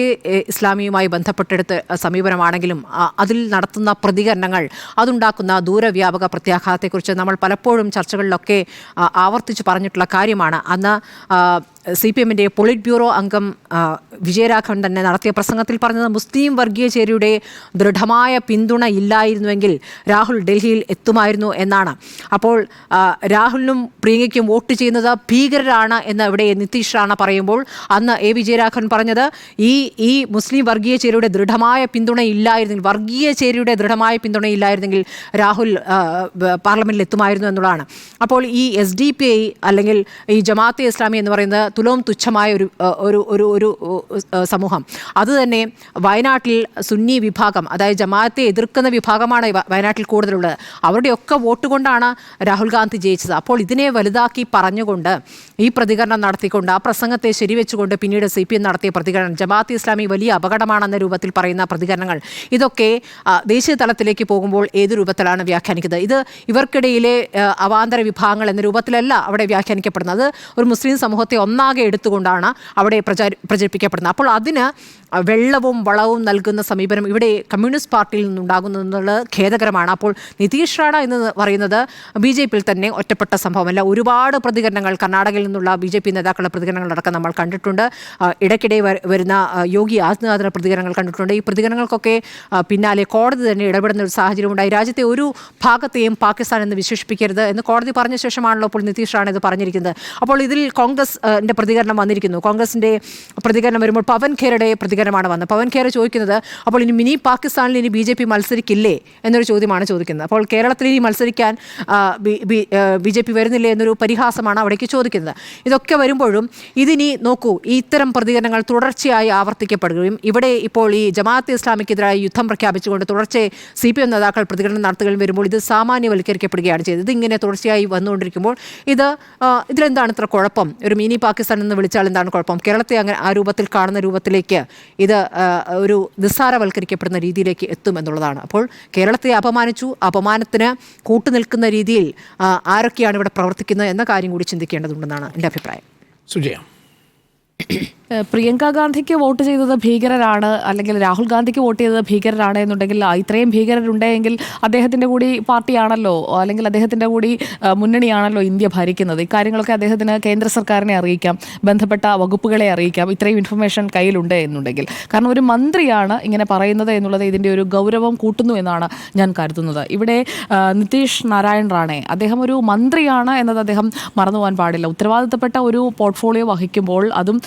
ഇസ്ലാമിയുമായി ബന്ധപ്പെട്ടെടുത്ത സമീപനമാണെങ്കിലും അതിൽ നടത്തുന്ന പ്രതികരണങ്ങൾ അതുണ്ടാക്കുന്ന ദൂരവ്യാപക പ്രത്യാഘാതത്തെക്കുറിച്ച് നമ്മൾ പലപ്പോഴും ചർച്ചകളിലൊക്കെ ആവർത്തിച്ച് പറഞ്ഞിട്ടുള്ള കാര്യമാണ്. അന്ന് CPMൻ്റെ പൊളിറ്റ് ബ്യൂറോ അംഗം വിജയരാഘവൻ തന്നെ നടത്തിയ പ്രസംഗത്തിൽ പറഞ്ഞത് മുസ്ലിം വർഗീയ ചേരിയുടെ ദൃഢമായ പിന്തുണ ഇല്ലായിരുന്നുവെങ്കിൽ രാഹുൽ ഡൽഹിയിൽ എത്തുമായിരുന്നു എന്നാണ്. അപ്പോൾ രാഹുലിനും പ്രിയങ്കയ്ക്കും വോട്ട് ചെയ്യുന്നത് ഭീകരരാണ് എന്ന് ഇവിടെ നിതീഷ് റാണ പറയുമ്പോൾ അന്ന് വിജയരാഘവൻ പറഞ്ഞത് ഈ മുസ്ലിം വർഗീയ ചേരിയുടെ ദൃഢമായ പിന്തുണ ഇല്ലായിരുന്നെങ്കിൽ വർഗീയ ചേരിയുടെ ദൃഢമായ പിന്തുണ ഇല്ലായിരുന്നെങ്കിൽ രാഹുൽ പാർലമെൻറ്റിൽ എത്തുമായിരുന്നു എന്നുള്ളതാണ്. അപ്പോൾ ഈ SDPI അല്ലെങ്കിൽ ഈ ജമാഅത്തെ ഇസ്ലാമി എന്ന് പറയുന്നത് തുലോം തുച്ഛമായ ഒരു സമൂഹം. അതുതന്നെ വയനാട്ടിൽ സുന്നി വിഭാഗം, അതായത് ജമാഅത്തെ എതിർക്കുന്ന വിഭാഗമാണ് വയനാട്ടിൽ കൂടുതലുള്ളത്. അവരുടെയൊക്കെ വോട്ട് കൊണ്ടാണ് രാഹുൽ ഗാന്ധി ജയിച്ചത്. അപ്പോൾ ഇതിനെ വലുതാക്കി പറഞ്ഞുകൊണ്ട് ഈ പ്രതികരണം നടത്തിക്കൊണ്ട് ആ പ്രസംഗത്തെ ശരിവെച്ചുകൊണ്ട് പിന്നീട് CPM നടത്തിയ പ്രതികരണം, ജമാഅത്തെ ഇസ്ലാമി വലിയ അപകടമാണെന്ന രൂപത്തിൽ പറയുന്ന പ്രതികരണങ്ങൾ, ഇതൊക്കെ ദേശീയ തലത്തിലേക്ക് പോകുമ്പോൾ ഏത് രൂപത്തിലാണ് വ്യാഖ്യാനിക്കുന്നത്? ഇത് ഇവർക്കിടയിലെ അവാന്തര വിഭാഗങ്ങൾ എന്ന രൂപത്തിലല്ല അവിടെ വ്യാഖ്യാനിക്കപ്പെടുന്നത്. ഒരു മുസ്ലിം സമൂഹത്തെ ഒന്നാകെ എടുത്തുകൊണ്ടാണ് അവിടെ പ്രചരിപ്പിക്കപ്പെടുന്നത്. അപ്പോൾ അതിന് വെള്ളവും വളവും നൽകുന്ന സമീപനം ഇവിടെ കമ്മ്യൂണിസ്റ്റ് പാർട്ടിയിൽ നിന്നുണ്ടാകുന്നത് ഖേദകരമാണ്. അപ്പോൾ നിതീഷ് റാണ എന്ന് പറയുന്നത് BJPയിൽ തന്നെ ഒറ്റപ്പെട്ട സംഭവമല്ല. ഒരുപാട് പ്രതികരണങ്ങൾ കർണാടകയിൽ നിന്നുള്ള BJP നേതാക്കളുടെ പ്രതികരണങ്ങളടക്കം നമ്മൾ കണ്ടിട്ടുണ്ട്. ഇടയ്ക്കിടെ വരുന്ന യോഗി ആദിത്യനാഥിന്റെ പ്രതികരണങ്ങൾ കണ്ടിട്ടുണ്ട്. ഈ പ്രതികരണങ്ങൾക്കൊക്കെ പിന്നാലെ കോടതി തന്നെ ഇടപെടുന്ന ഒരു സാഹചര്യം ഉണ്ടായി. രാജ്യത്തെ ഒരു ഭാഗത്തെയും പാകിസ്ഥാൻ എന്ന് വിശേഷിപ്പിക്കരുത് എന്ന് കോടതി പറഞ്ഞ ശേഷമാണല്ലോ ഇപ്പോൾ നിതീഷ് റാണ ഇത് പറഞ്ഞിരിക്കുന്നത്. അപ്പോൾ ഇതിൽ കോൺഗ്രസിന്റെ പ്രതികരണം വന്നിരിക്കുന്നു. കോൺഗ്രസിന്റെ പ്രതികരണം വരുമ്പോൾ പവൻ ഖേരയുടെ പ്രതികരണമാണ് വന്നത്. പവൻ ഖേര ചോദിക്കുന്നത് അപ്പോൾ ഇനി മിനി പാകിസ്ഥാനിൽ ഇനി BJP മത്സരിക്കില്ലേ എന്നൊരു ചോദ്യമാണ് ചോദിക്കുന്നത്. അപ്പോൾ കേരളത്തിൽ ഇനി മത്സരിക്കാൻ BJP വരുന്നില്ലേ എന്നൊരു പരിഹാസമാണ് അവിടേക്ക് ചോദിക്കുന്നത്. ഇതൊക്കെ വരുമ്പോഴും ഇതിനി നോക്കൂ, ഇത്തരം പ്രതികരണങ്ങൾ തുടർച്ചയായി ആവർത്തിക്കപ്പെടുകയും ഇവിടെ ഇപ്പോൾ ഈ ജമാഅത്തെ ഇസ്ലാമിക്കെതിരായി യുദ്ധം പ്രഖ്യാപിച്ചുകൊണ്ട് തുടർച്ചയായി CPM നേതാക്കൾ പ്രതികരണം നടത്തുകയും വരുമ്പോൾ ഇത് സാമാന്യവൽക്കരിക്കപ്പെടുകയാണ് ചെയ്തത്. ഇതിങ്ങനെ തുടർച്ചയായി വന്നുകൊണ്ടിരിക്കുമ്പോൾ ഇതിലെന്താണ് ഇത്ര കുഴപ്പം? ഒരു മിനി പാകിസ്ഥാൻ പാകിസ്ഥാൻ എന്ന് വിളിച്ചാൽ എന്താണ് കുഴപ്പം? കേരളത്തെ അങ്ങനെ ആ രൂപത്തിൽ കാണുന്ന രൂപത്തിലേക്ക് ഇത് ഒരു നിസ്സാരവൽക്കരിക്കപ്പെടുന്ന രീതിയിലേക്ക് എത്തും എന്നുള്ളതാണ്. അപ്പോൾ കേരളത്തെ അപമാനിച്ചു, അപമാനത്തിന് കൂട്ടുനിൽക്കുന്ന രീതിയിൽ ആരൊക്കെയാണ് ഇവിടെ പ്രവർത്തിക്കുന്നത് എന്ന കാര്യം കൂടി ചിന്തിക്കേണ്ടതുണ്ടെന്നാണ് എൻ്റെ അഭിപ്രായം. സുജയ, പ്രിയങ്ക ഗാന്ധിക്ക് വോട്ട് ചെയ്തത് ഭീകരരാണ്, അല്ലെങ്കിൽ രാഹുൽ ഗാന്ധിക്ക് വോട്ട് ചെയ്തത് ഭീകരരാണ് എന്നുണ്ടെങ്കിൽ ഇത്രയും ഭീകരരുണ്ടെങ്കിൽ അദ്ദേഹത്തിൻ്റെ കൂടി പാർട്ടിയാണല്ലോ, അല്ലെങ്കിൽ അദ്ദേഹത്തിൻ്റെ കൂടി മുന്നണിയാണല്ലോ ഇന്ത്യ ഭരിക്കുന്നത്. ഇക്കാര്യങ്ങളൊക്കെ അദ്ദേഹത്തിന് കേന്ദ്ര സർക്കാരിനെ അറിയിക്കാം, ബന്ധപ്പെട്ട വകുപ്പുകളെ അറിയിക്കാം, ഇത്രയും ഇൻഫർമേഷൻ കയ്യിലുണ്ട് എന്നുണ്ടെങ്കിൽ. കാരണം ഒരു മന്ത്രിയാണ് ഇങ്ങനെ പറയുന്നത് എന്നുള്ളത് ഇതിൻ്റെ ഒരു ഗൗരവം കൂട്ടുന്നു എന്നാണ് ഞാൻ കരുതുന്നത്. ഇവിടെ നിതീഷ് നാരായൺ റാണെ, അദ്ദേഹം ഒരു മന്ത്രിയാണ് എന്നത് അദ്ദേഹം മറന്നുപോകാൻ പാടില്ല. ഉത്തരവാദിത്തപ്പെട്ട ഒരു പോർട്ട്ഫോളിയോ വഹിക്കുമ്പോൾ, അതും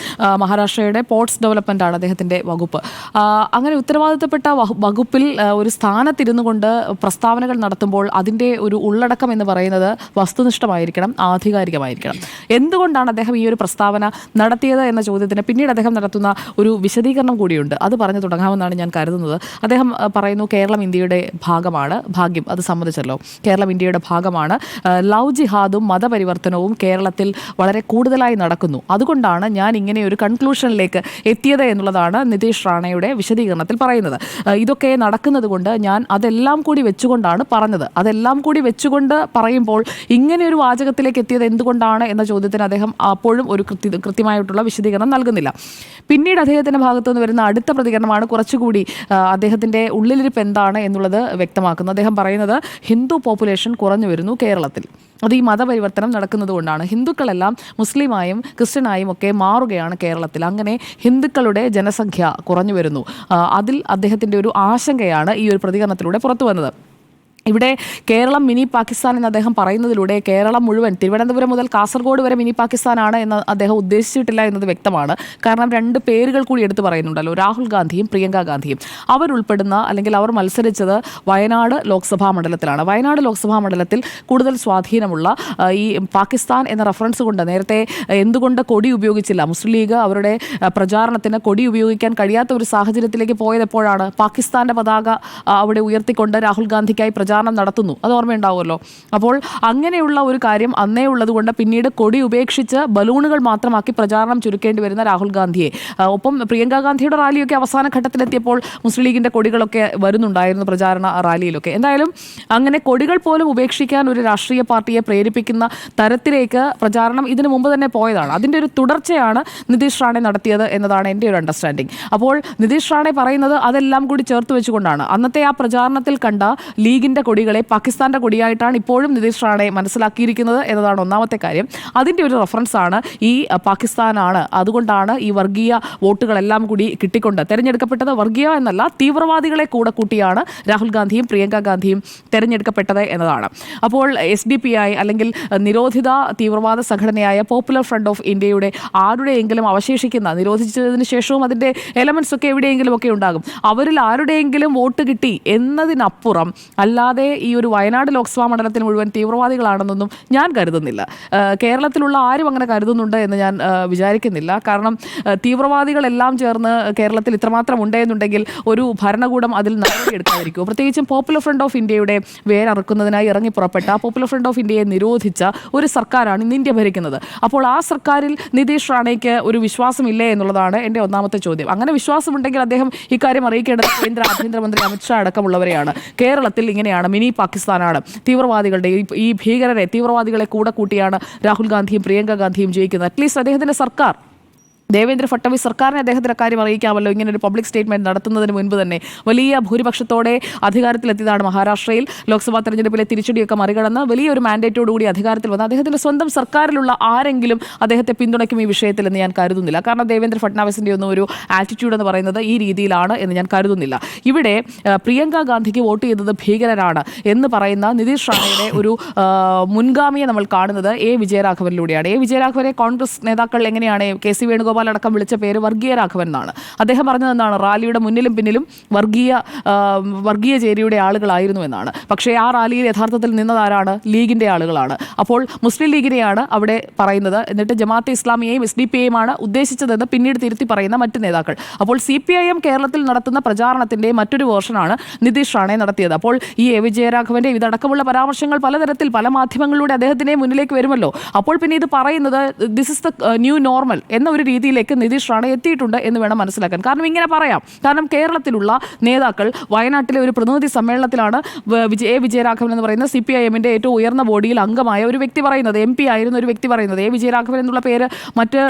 മഹാരാഷ്ട്രയുടെ പോർട്സ് ഡെവലപ്മെൻ്റ് ആണ് അദ്ദേഹത്തിൻ്റെ വകുപ്പ്. അങ്ങനെ ഉത്തരവാദിത്തപ്പെട്ട വകുപ്പിൽ ഒരു സ്ഥാനത്തിരുന്നു കൊണ്ട് പ്രസ്താവനകൾ നടത്തുമ്പോൾ അതിൻ്റെ ഒരു ഉള്ളടക്കം എന്ന് പറയുന്നത് വസ്തുനിഷ്ഠമായിരിക്കണം, ആധികാരികമായിരിക്കണം. എന്തുകൊണ്ടാണ് അദ്ദേഹം ഈ ഒരു പ്രസ്താവന നടത്തിയത് എന്ന ചോദ്യത്തിന് പിന്നീട് അദ്ദേഹം നടത്തുന്ന ഒരു വിശദീകരണം കൂടിയുണ്ട്. അത് പറഞ്ഞു തുടങ്ങാമെന്നാണ് ഞാൻ കരുതുന്നത്. അദ്ദേഹം പറയുന്നു, കേരളം ഇന്ത്യയുടെ ഭാഗമാണ്, ഭാഗ്യം അത് സമ്മതിച്ചല്ലോ, കേരളം ഇന്ത്യയുടെ ഭാഗമാണ്, ലവ് ജിഹാദും മതപരിവർത്തനവും കേരളത്തിൽ വളരെ കൂടുതലായി നടക്കുന്നു, അതുകൊണ്ടാണ് ഞാൻ ഇങ്ങനെ ഒരു കൺക്ലൂഷനിലേക്ക് എത്തിയത് എന്നുള്ളതാണ് നിതീഷ് റാണയുടെ വിശദീകരണത്തിൽ പറയുന്നത്. ഇതൊക്കെ നടക്കുന്നത് കൊണ്ട് ഞാൻ അതെല്ലാം കൂടി വെച്ചുകൊണ്ടാണ് പറഞ്ഞത്. അതെല്ലാം കൂടി വെച്ചുകൊണ്ട് പറയുമ്പോൾ ഇങ്ങനെ ഒരു വാചകത്തിലേക്ക് എത്തിയത് എന്തുകൊണ്ടാണ് എന്ന ചോദ്യത്തിന് അദ്ദേഹം അപ്പോഴും ഒരു കൃത്യമായിട്ടുള്ള വിശദീകരണം നൽകുന്നില്ല. പിന്നീട് അദ്ദേഹത്തിൻ്റെ ഭാഗത്തു നിന്ന് വരുന്ന അടുത്ത പ്രതികരണമാണ് കുറച്ചുകൂടി അദ്ദേഹത്തിൻ്റെ ഉള്ളിലിരിപ്പ് എന്താണ് എന്നുള്ളത് വ്യക്തമാക്കുന്നത്. അദ്ദേഹം പറയുന്നത്, ഹിന്ദു പോപ്പുലേഷൻ കുറഞ്ഞു വരുന്നു കേരളത്തിൽ, അത് ഈ മതപരിവർത്തനം നടക്കുന്നത് കൊണ്ടാണ്. ഹിന്ദുക്കളെല്ലാം മുസ്ലിമായും ക്രിസ്ത്യനായും ഒക്കെ മാറുകയാണ് കേരളത്തിൽ. അങ്ങനെ ഹിന്ദുക്കളുടെ ജനസംഖ്യ കുറഞ്ഞു വരുന്നു. അതിൽ അദ്ദേഹത്തിൻ്റെ ഒരു ആശങ്കയാണ് ഈ ഒരു പ്രതികരണത്തിലൂടെ പുറത്തു വന്നത്. ഇവിടെ കേരളം മിനി പാകിസ്ഥാൻ എന്ന് അദ്ദേഹം പറയുന്നതിലൂടെ കേരളം മുഴുവൻ, തിരുവനന്തപുരം മുതൽ കാസർഗോഡ് വരെ മിനി പാകിസ്ഥാനാണ് എന്ന് അദ്ദേഹം ഉദ്ദേശിച്ചിട്ടില്ല എന്നത് വ്യക്തമാണ്. കാരണം രണ്ട് പേരുകൾ കൂടി എടുത്തു പറയുന്നുണ്ടല്ലോ, രാഹുൽ ഗാന്ധിയും പ്രിയങ്ക ഗാന്ധിയും. അവരുൾപ്പെടുന്ന, അല്ലെങ്കിൽ അവർ മത്സരിച്ചത് വയനാട് ലോക്സഭാ മണ്ഡലത്തിലാണ്. വയനാട് ലോക്സഭാ മണ്ഡലത്തിൽ കൂടുതൽ സ്വാധീനമുള്ള ഈ പാകിസ്ഥാൻ എന്ന റെഫറൻസ് കൊണ്ട് നേരത്തെ എന്തുകൊണ്ട് കൊടി ഉപയോഗിച്ചില്ല, മുസ്ലിം ലീഗ് അവരുടെ പ്രചാരണത്തിന് കൊടി ഉപയോഗിക്കാൻ കഴിയാത്ത ഒരു സാഹചര്യത്തിലേക്ക് പോയതെപ്പോഴാണ്? പാകിസ്ഥാന്റെ പതാക അവിടെ ഉയർത്തിക്കൊണ്ട് രാഹുൽ ഗാന്ധിക്കായി പ്രചാരണം നടത്തുന്നു, അത് ഓർമ്മയുണ്ടാവുമല്ലോ. അപ്പോൾ അങ്ങനെയുള്ള ഒരു കാര്യം അന്നേ ഉള്ളതുകൊണ്ട് പിന്നീട് കൊടി ഉപേക്ഷിച്ച് ബലൂണുകൾ മാത്രമാക്കി പ്രചാരണം ചുരുക്കേണ്ടി വരുന്ന രാഹുൽ ഗാന്ധിയെ, ഒപ്പം പ്രിയങ്ക ഗാന്ധിയുടെ റാലിയൊക്കെ അവസാന ഘട്ടത്തിലെത്തിയപ്പോൾ മുസ്ലിം ലീഗിൻ്റെ കൊടികളൊക്കെ വരുന്നുണ്ടായിരുന്നു പ്രചാരണ റാലിയിലൊക്കെ. എന്തായാലും അങ്ങനെ കൊടികൾ പോലും ഉപേക്ഷിക്കാൻ ഒരു രാഷ്ട്രീയ പാർട്ടിയെ പ്രേരിപ്പിക്കുന്ന തരത്തിലേക്ക് പ്രചാരണം ഇതിനു മുമ്പ് തന്നെ പോയതാണ്. അതിൻ്റെ ഒരു തുടർച്ചയാണ് നിതീഷ് റാണെ നടത്തിയത് എന്നതാണ് എൻ്റെ ഒരു അണ്ടർസ്റ്റാൻഡിങ്. അപ്പോൾ നിതീഷ് റാണെ പറയുന്നത് അതെല്ലാം കൂടി ചേർത്ത് വെച്ചുകൊണ്ടാണ്. അന്നത്തെ ആ പ്രചാരണത്തിൽ കണ്ട ലീഗിൻ്റെ കൊടികളെ പാകിസ്ഥാന്റെ കൊടിയായിട്ടാണ് ഇപ്പോഴും നിതീഷ് റാണെ മനസ്സിലാക്കിയിരിക്കുന്നത് എന്നതാണ് ഒന്നാമത്തെ കാര്യം. അതിൻ്റെ ഒരു റെഫറൻസാണ് ഈ പാകിസ്ഥാനാണ്, അതുകൊണ്ടാണ് ഈ വർഗീയ വോട്ടുകളെല്ലാം കൂടി കിട്ടിക്കൊണ്ട് തിരഞ്ഞെടുക്കപ്പെട്ടത്. വർഗീയ എന്നല്ല, തീവ്രവാദികളെ കൂടെ കൂട്ടിയാണ് രാഹുൽ ഗാന്ധിയും പ്രിയങ്ക ഗാന്ധിയും തിരഞ്ഞെടുക്കപ്പെട്ടത് എന്നതാണ്. അപ്പോൾ SDPI അല്ലെങ്കിൽ നിരോധിത തീവ്രവാദ സംഘടനയായ പോപ്പുലർ ഫ്രണ്ട് ഓഫ് ഇന്ത്യയുടെ ആരുടെയെങ്കിലും അവശേഷിക്കുന്ന, നിരോധിച്ചതിന് ശേഷവും അതിൻ്റെ എലമെൻസ് ഒക്കെ എവിടെയെങ്കിലും ഒക്കെ ഉണ്ടാകും, അവരിൽ ആരുടെയെങ്കിലും വോട്ട് കിട്ടി എന്നതിനപ്പുറം അല്ലാതെ ഈ ഒരു വയനാട് ലോക്സഭാ മണ്ഡലത്തിൽ മുഴുവൻ തീവ്രവാദികളാണെന്നൊന്നും ഞാൻ കരുതുന്നില്ല. കേരളത്തിലുള്ള ആരും അങ്ങനെ കരുതുന്നുണ്ട് എന്ന് ഞാൻ വിചാരിക്കുന്നില്ല. കാരണം തീവ്രവാദികളെല്ലാം ചേർന്ന് കേരളത്തിൽ ഇത്രമാത്രം ഉണ്ടെന്നുണ്ടെങ്കിൽ ഒരു ഭരണകൂടം അതിൽ നടപടിയെടുക്കാതിരിക്കുമോ? പ്രത്യേകിച്ചും പോപ്പുലർ ഫ്രണ്ട് ഓഫ് ഇന്ത്യയുടെ വേരറുക്കുന്നതിനായി ഇറങ്ങി പുറപ്പെട്ട, പോപ്പുലർ ഫ്രണ്ട് ഓഫ് ഇന്ത്യയെ നിരോധിച്ച ഒരു സർക്കാരാണ് ഇന്ന് ഇന്ത്യ ഭരിക്കുന്നത്. അപ്പോൾ ആ സർക്കാരിൽ നിതീഷ് റാണയ്ക്ക് ഒരു വിശ്വാസമില്ലേ എന്നുള്ളതാണ് എൻ്റെ ഒന്നാമത്തെ ചോദ്യം. അങ്ങനെ വിശ്വാസമുണ്ടെങ്കിൽ അദ്ദേഹം ഇക്കാര്യം അറിയിക്കേണ്ടത് കേന്ദ്ര ആഭ്യന്തരമന്ത്രി അമിത്ഷാ അടക്കമുള്ളവരെയാണ്. കേരളത്തിൽ ഇങ്ങനെയാണ്, മിനി പാകിസ്ഥാനാണ്, തീവ്രവാദികളുടെ ഈ ഭീകരരെ, തീവ്രവാദികളെ കൂടെ കൂട്ടിയാണ് രാഹുൽ ഗാന്ധിയും പ്രിയങ്ക ഗാന്ധിയും ജയിക്കുന്നത്. അറ്റ്ലീസ്റ്റ് അദ്ദേഹത്തിൻ്റെ സർക്കാർ, ദേവേന്ദ്ര ഫട്നാവിസ് സർക്കാരിനെ അദ്ദേഹത്തിൻ്റെ കാര്യം അറിയിക്കാമല്ലോ. ഇങ്ങനെ ഒരു പബ്ലിക് സ്റ്റേറ്റ്മെൻറ്റ് നടത്തുന്നതിന് മുൻപ് തന്നെ വലിയ ഭൂരിപക്ഷത്തോടെ അധികാരത്തിലെത്തിയതാണ് മഹാരാഷ്ട്രയിൽ. ലോക്സഭാ തെരഞ്ഞെടുപ്പിലെ തിരിച്ചടിയൊക്കെ മറികടന്ന് വലിയൊരു മാൻഡേറ്റോടുകൂടി അധികാരത്തിൽ വന്ന അദ്ദേഹത്തിൻ്റെ സ്വന്തം സർക്കാരിലുള്ള ആരെങ്കിലും അദ്ദേഹത്തെ പിന്തുണയ്ക്കും ഈ വിഷയത്തിൽ എന്ന് ഞാൻ കരുതുന്നില്ല. കാരണം ദേവേന്ദ്ര ഫട്നാവിസിൻ്റെ ഒന്നും ഒരു ആറ്റിറ്റ്യൂഡ് എന്ന് പറയുന്നത് ഈ രീതിയിലാണ് എന്ന് ഞാൻ കരുതുന്നില്ല. ഇവിടെ പ്രിയങ്ക ഗാന്ധിക്ക് വോട്ട് ചെയ്തത് ഭീകരരാണ് എന്ന് പറയുന്ന നിതീഷ് റാണയുടെ ഒരു മുൻഗാമിയെ നമ്മൾ കാണുന്നത് A. വിജയരാഘവനിലൂടെയാണ്. A. വിജയരാഘവനെ കോൺഗ്രസ് നേതാക്കൾ എങ്ങനെയാണ്, KC വേണുഗോപാൽ വേണുഗോപാൽ അടക്കം വിളിച്ച പേര് വർഗീയ രാഘവൻ എന്നാണ്. അദ്ദേഹം പറഞ്ഞത് എന്താണ്? റാലിയുടെ മുന്നിലും പിന്നിലും വർഗീയ ചേരിയുടെ ആളുകളായിരുന്നു എന്നാണ്. പക്ഷേ ആ റാലിയിൽ യഥാർത്ഥത്തിൽ നിന്നതാരാണ്? ലീഗിന്റെ ആളുകളാണ്. അപ്പോൾ മുസ്ലിം ലീഗിനെയാണ് അവിടെ പറയുന്നത്. എന്നിട്ട് ജമാഅത്തെ ഇസ്ലാമിയെയും SDP-യെയുമാണ് ഉദ്ദേശിച്ചതെന്ന് പിന്നീട് തിരുത്തി പറയുന്ന മറ്റ് നേതാക്കൾ. അപ്പോൾ CPIM കേരളത്തിൽ നടത്തുന്ന പ്രചാരണത്തിന്റെ മറ്റൊരു വേർഷനാണ് നിതീഷ് റാണെ നടത്തിയത്. അപ്പോൾ ഈ A വിജയരാഘവന്റെ ഇതടക്കമുള്ള പരാമർശങ്ങൾ പലതരത്തിൽ പല മാധ്യമങ്ങളിലൂടെ അദ്ദേഹത്തിന്റെ മുന്നിലേക്ക് വരുമല്ലോ. അപ്പോൾ പിന്നെ ഇത് പറയുന്നത് this is the new normal എന്ന ഒരു രീതിയിലേക്ക് നിതീഷ് റാണെ എത്തിയിട്ടുണ്ട് എന്ന് വേണം മനസ്സിലാക്കാൻ. കാരണം ഇങ്ങനെ പറയാം, കാരണം കേരളത്തിലുള്ള നേതാക്കൾ വയനാട്ടിലെ ഒരു പ്രതിനിധി സമ്മേളനത്തിലാണ് A വിജയരാഘവൻ എന്ന് പറയുന്ന CPIM-ന്റെ ഏറ്റവും ഉയർന്ന ബോഡിയിൽ അംഗമായ ഒരു വ്യക്തി പറയുന്നത്, MP ആയിരുന്ന ഒരു വ്യക്തി പറയുന്നത്. A വിജയരാഘവൻ എന്നുള്ള പേര് മറ്റ്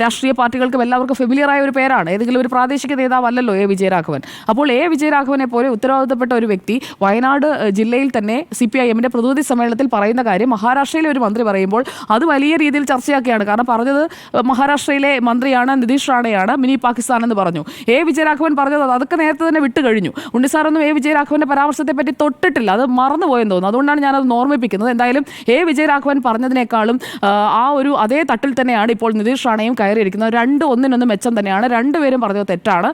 രാഷ്ട്രീയ പാർട്ടികൾക്കും എല്ലാവർക്കും ഫെമിലിയർ ആയ ഒരു പേരാണ്. ഏതെങ്കിലും ഒരു പ്രാദേശിക നേതാവല്ലല്ലോ A വിജയരാഘവൻ. അപ്പോൾ A വിജയരാഘവനെ പോലെ ഉത്തരവാദിത്തപ്പെട്ട ഒരു വ്യക്തി വയനാട് ജില്ലയിൽ തന്നെ CPIM-ന്റെ പ്രതിനിധി സമ്മേളനത്തിൽ പറയുന്ന കാര്യം മഹാരാഷ്ട്രയിലെ ഒരു മന്ത്രി പറയുമ്പോൾ അത് വലിയ രീതിയിൽ ചർച്ചയാക്കിയാണ്. കാരണം പറഞ്ഞത് മഹാരാഷ്ട്രയിലെ മന്ത്രിയാണ്, നിതീഷ് റാണയാണ്, മിനി പാകിസ്ഥാൻ എന്ന് പറഞ്ഞു. A വിജയരാഘവൻ പറഞ്ഞത് അതൊക്കെ നേരത്തെ തന്നെ വിട്ടുകഴിഞ്ഞു. ഉണ്ണിസാറൊന്നും A വിജയരാഘവന്റെ പരാമർശത്തെ പറ്റി തൊട്ടിട്ടില്ല, അത് മറന്നുപോയെന്ന് തോന്നുന്നു. അതുകൊണ്ടാണ് ഞാനത് ഓർമ്മിപ്പിക്കുന്നത്. എന്തായാലും A വിജയരാഘവൻ പറഞ്ഞതിനേക്കാളും അതേ തട്ടിൽ തന്നെയാണ് ഇപ്പോൾ നിതീഷ് റാണയും കയറിയിരിക്കുന്നത്. ഒന്നിനൊന്ന് മെച്ചം തന്നെയാണ്. രണ്ടുപേരും പറഞ്ഞത് തെറ്റാണ്.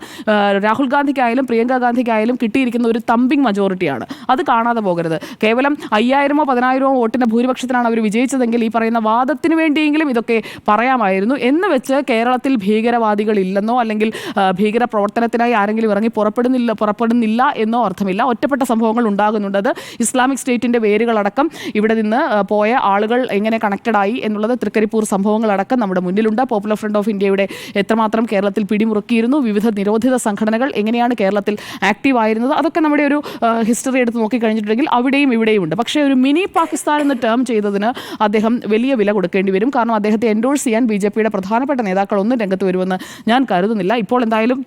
രാഹുൽ ഗാന്ധിക്കായാലും പ്രിയങ്ക ഗാന്ധിക്കായാലും കിട്ടിയിരിക്കുന്ന ഒരു തമ്പിങ് മജോറിറ്റിയാണ്. അത് കാണാതെ പോകരുത്. കേവലം 5000-ഓ 10,000-ഓ വോട്ടിന്റെ ഭൂരിപക്ഷത്തിലാണ് അവർ വിജയിച്ചതെങ്കിൽ ഈ പറയുന്ന വാദത്തിന് വേണ്ടിയെങ്കിലും ഇതൊക്കെ പറയാമായിരുന്നു. എന്ന് വെച്ച് കേരളത്തിൽ ഭീകരവാദികൾ ഇല്ലെന്നോ അല്ലെങ്കിൽ ഭീകര പ്രവർത്തനത്തിനായി ആരെങ്കിലും ഇറങ്ങി പുറപ്പെടുന്നില്ല എന്നോ അർത്ഥമില്ല. ഒറ്റപ്പെട്ട സംഭവങ്ങൾ ഉണ്ടാകുന്നുണ്ട്. അത് ഇസ്ലാമിക് സ്റ്റേറ്റിന്റെ വേരുകളടക്കം ഇവിടെ നിന്ന് പോയ ആളുകൾ എങ്ങനെ കണക്റ്റഡായി എന്നുള്ളത് തൃക്കരിപ്പൂർ സംഭവങ്ങളടക്കം നമ്മുടെ മുന്നിലുണ്ട്. പോപ്പുലർ ഫ്രണ്ട് ഓഫ് ഇന്ത്യയുടെ എത്രമാത്രം കേരളത്തിൽ പിടിമുറുക്കിയിരുന്നു, വിവിധ നിരോധിത സംഘടനകൾ എങ്ങനെയാണ് കേരളത്തിൽ ആക്റ്റീവ് ആയിരുന്നത്, അതൊക്കെ നമ്മുടെ ഒരു ഹിസ്റ്ററി എടുത്ത് നോക്കിക്കഴിഞ്ഞിട്ടുണ്ടെങ്കിൽ അവിടെയും ഇവിടെയും ഉണ്ട്. പക്ഷേ ഒരു മിനി പാകിസ്ഥാൻ എന്ന് ടേം ചെയ്തതിന് അദ്ദേഹം വലിയ വില കൊടുക്കേണ്ടി വരും. കാരണം അദ്ദേഹത്തെ എൻഡോഴ്സ് ചെയ്യാൻ BJP-യുടെ പ്രധാനപ്പെട്ട നേതാക്കളൊന്നും രംഗത്ത് വരുമെന്ന് ഞാൻ കരുതുന്നില്ല. ഇപ്പോൾ എന്തായാലും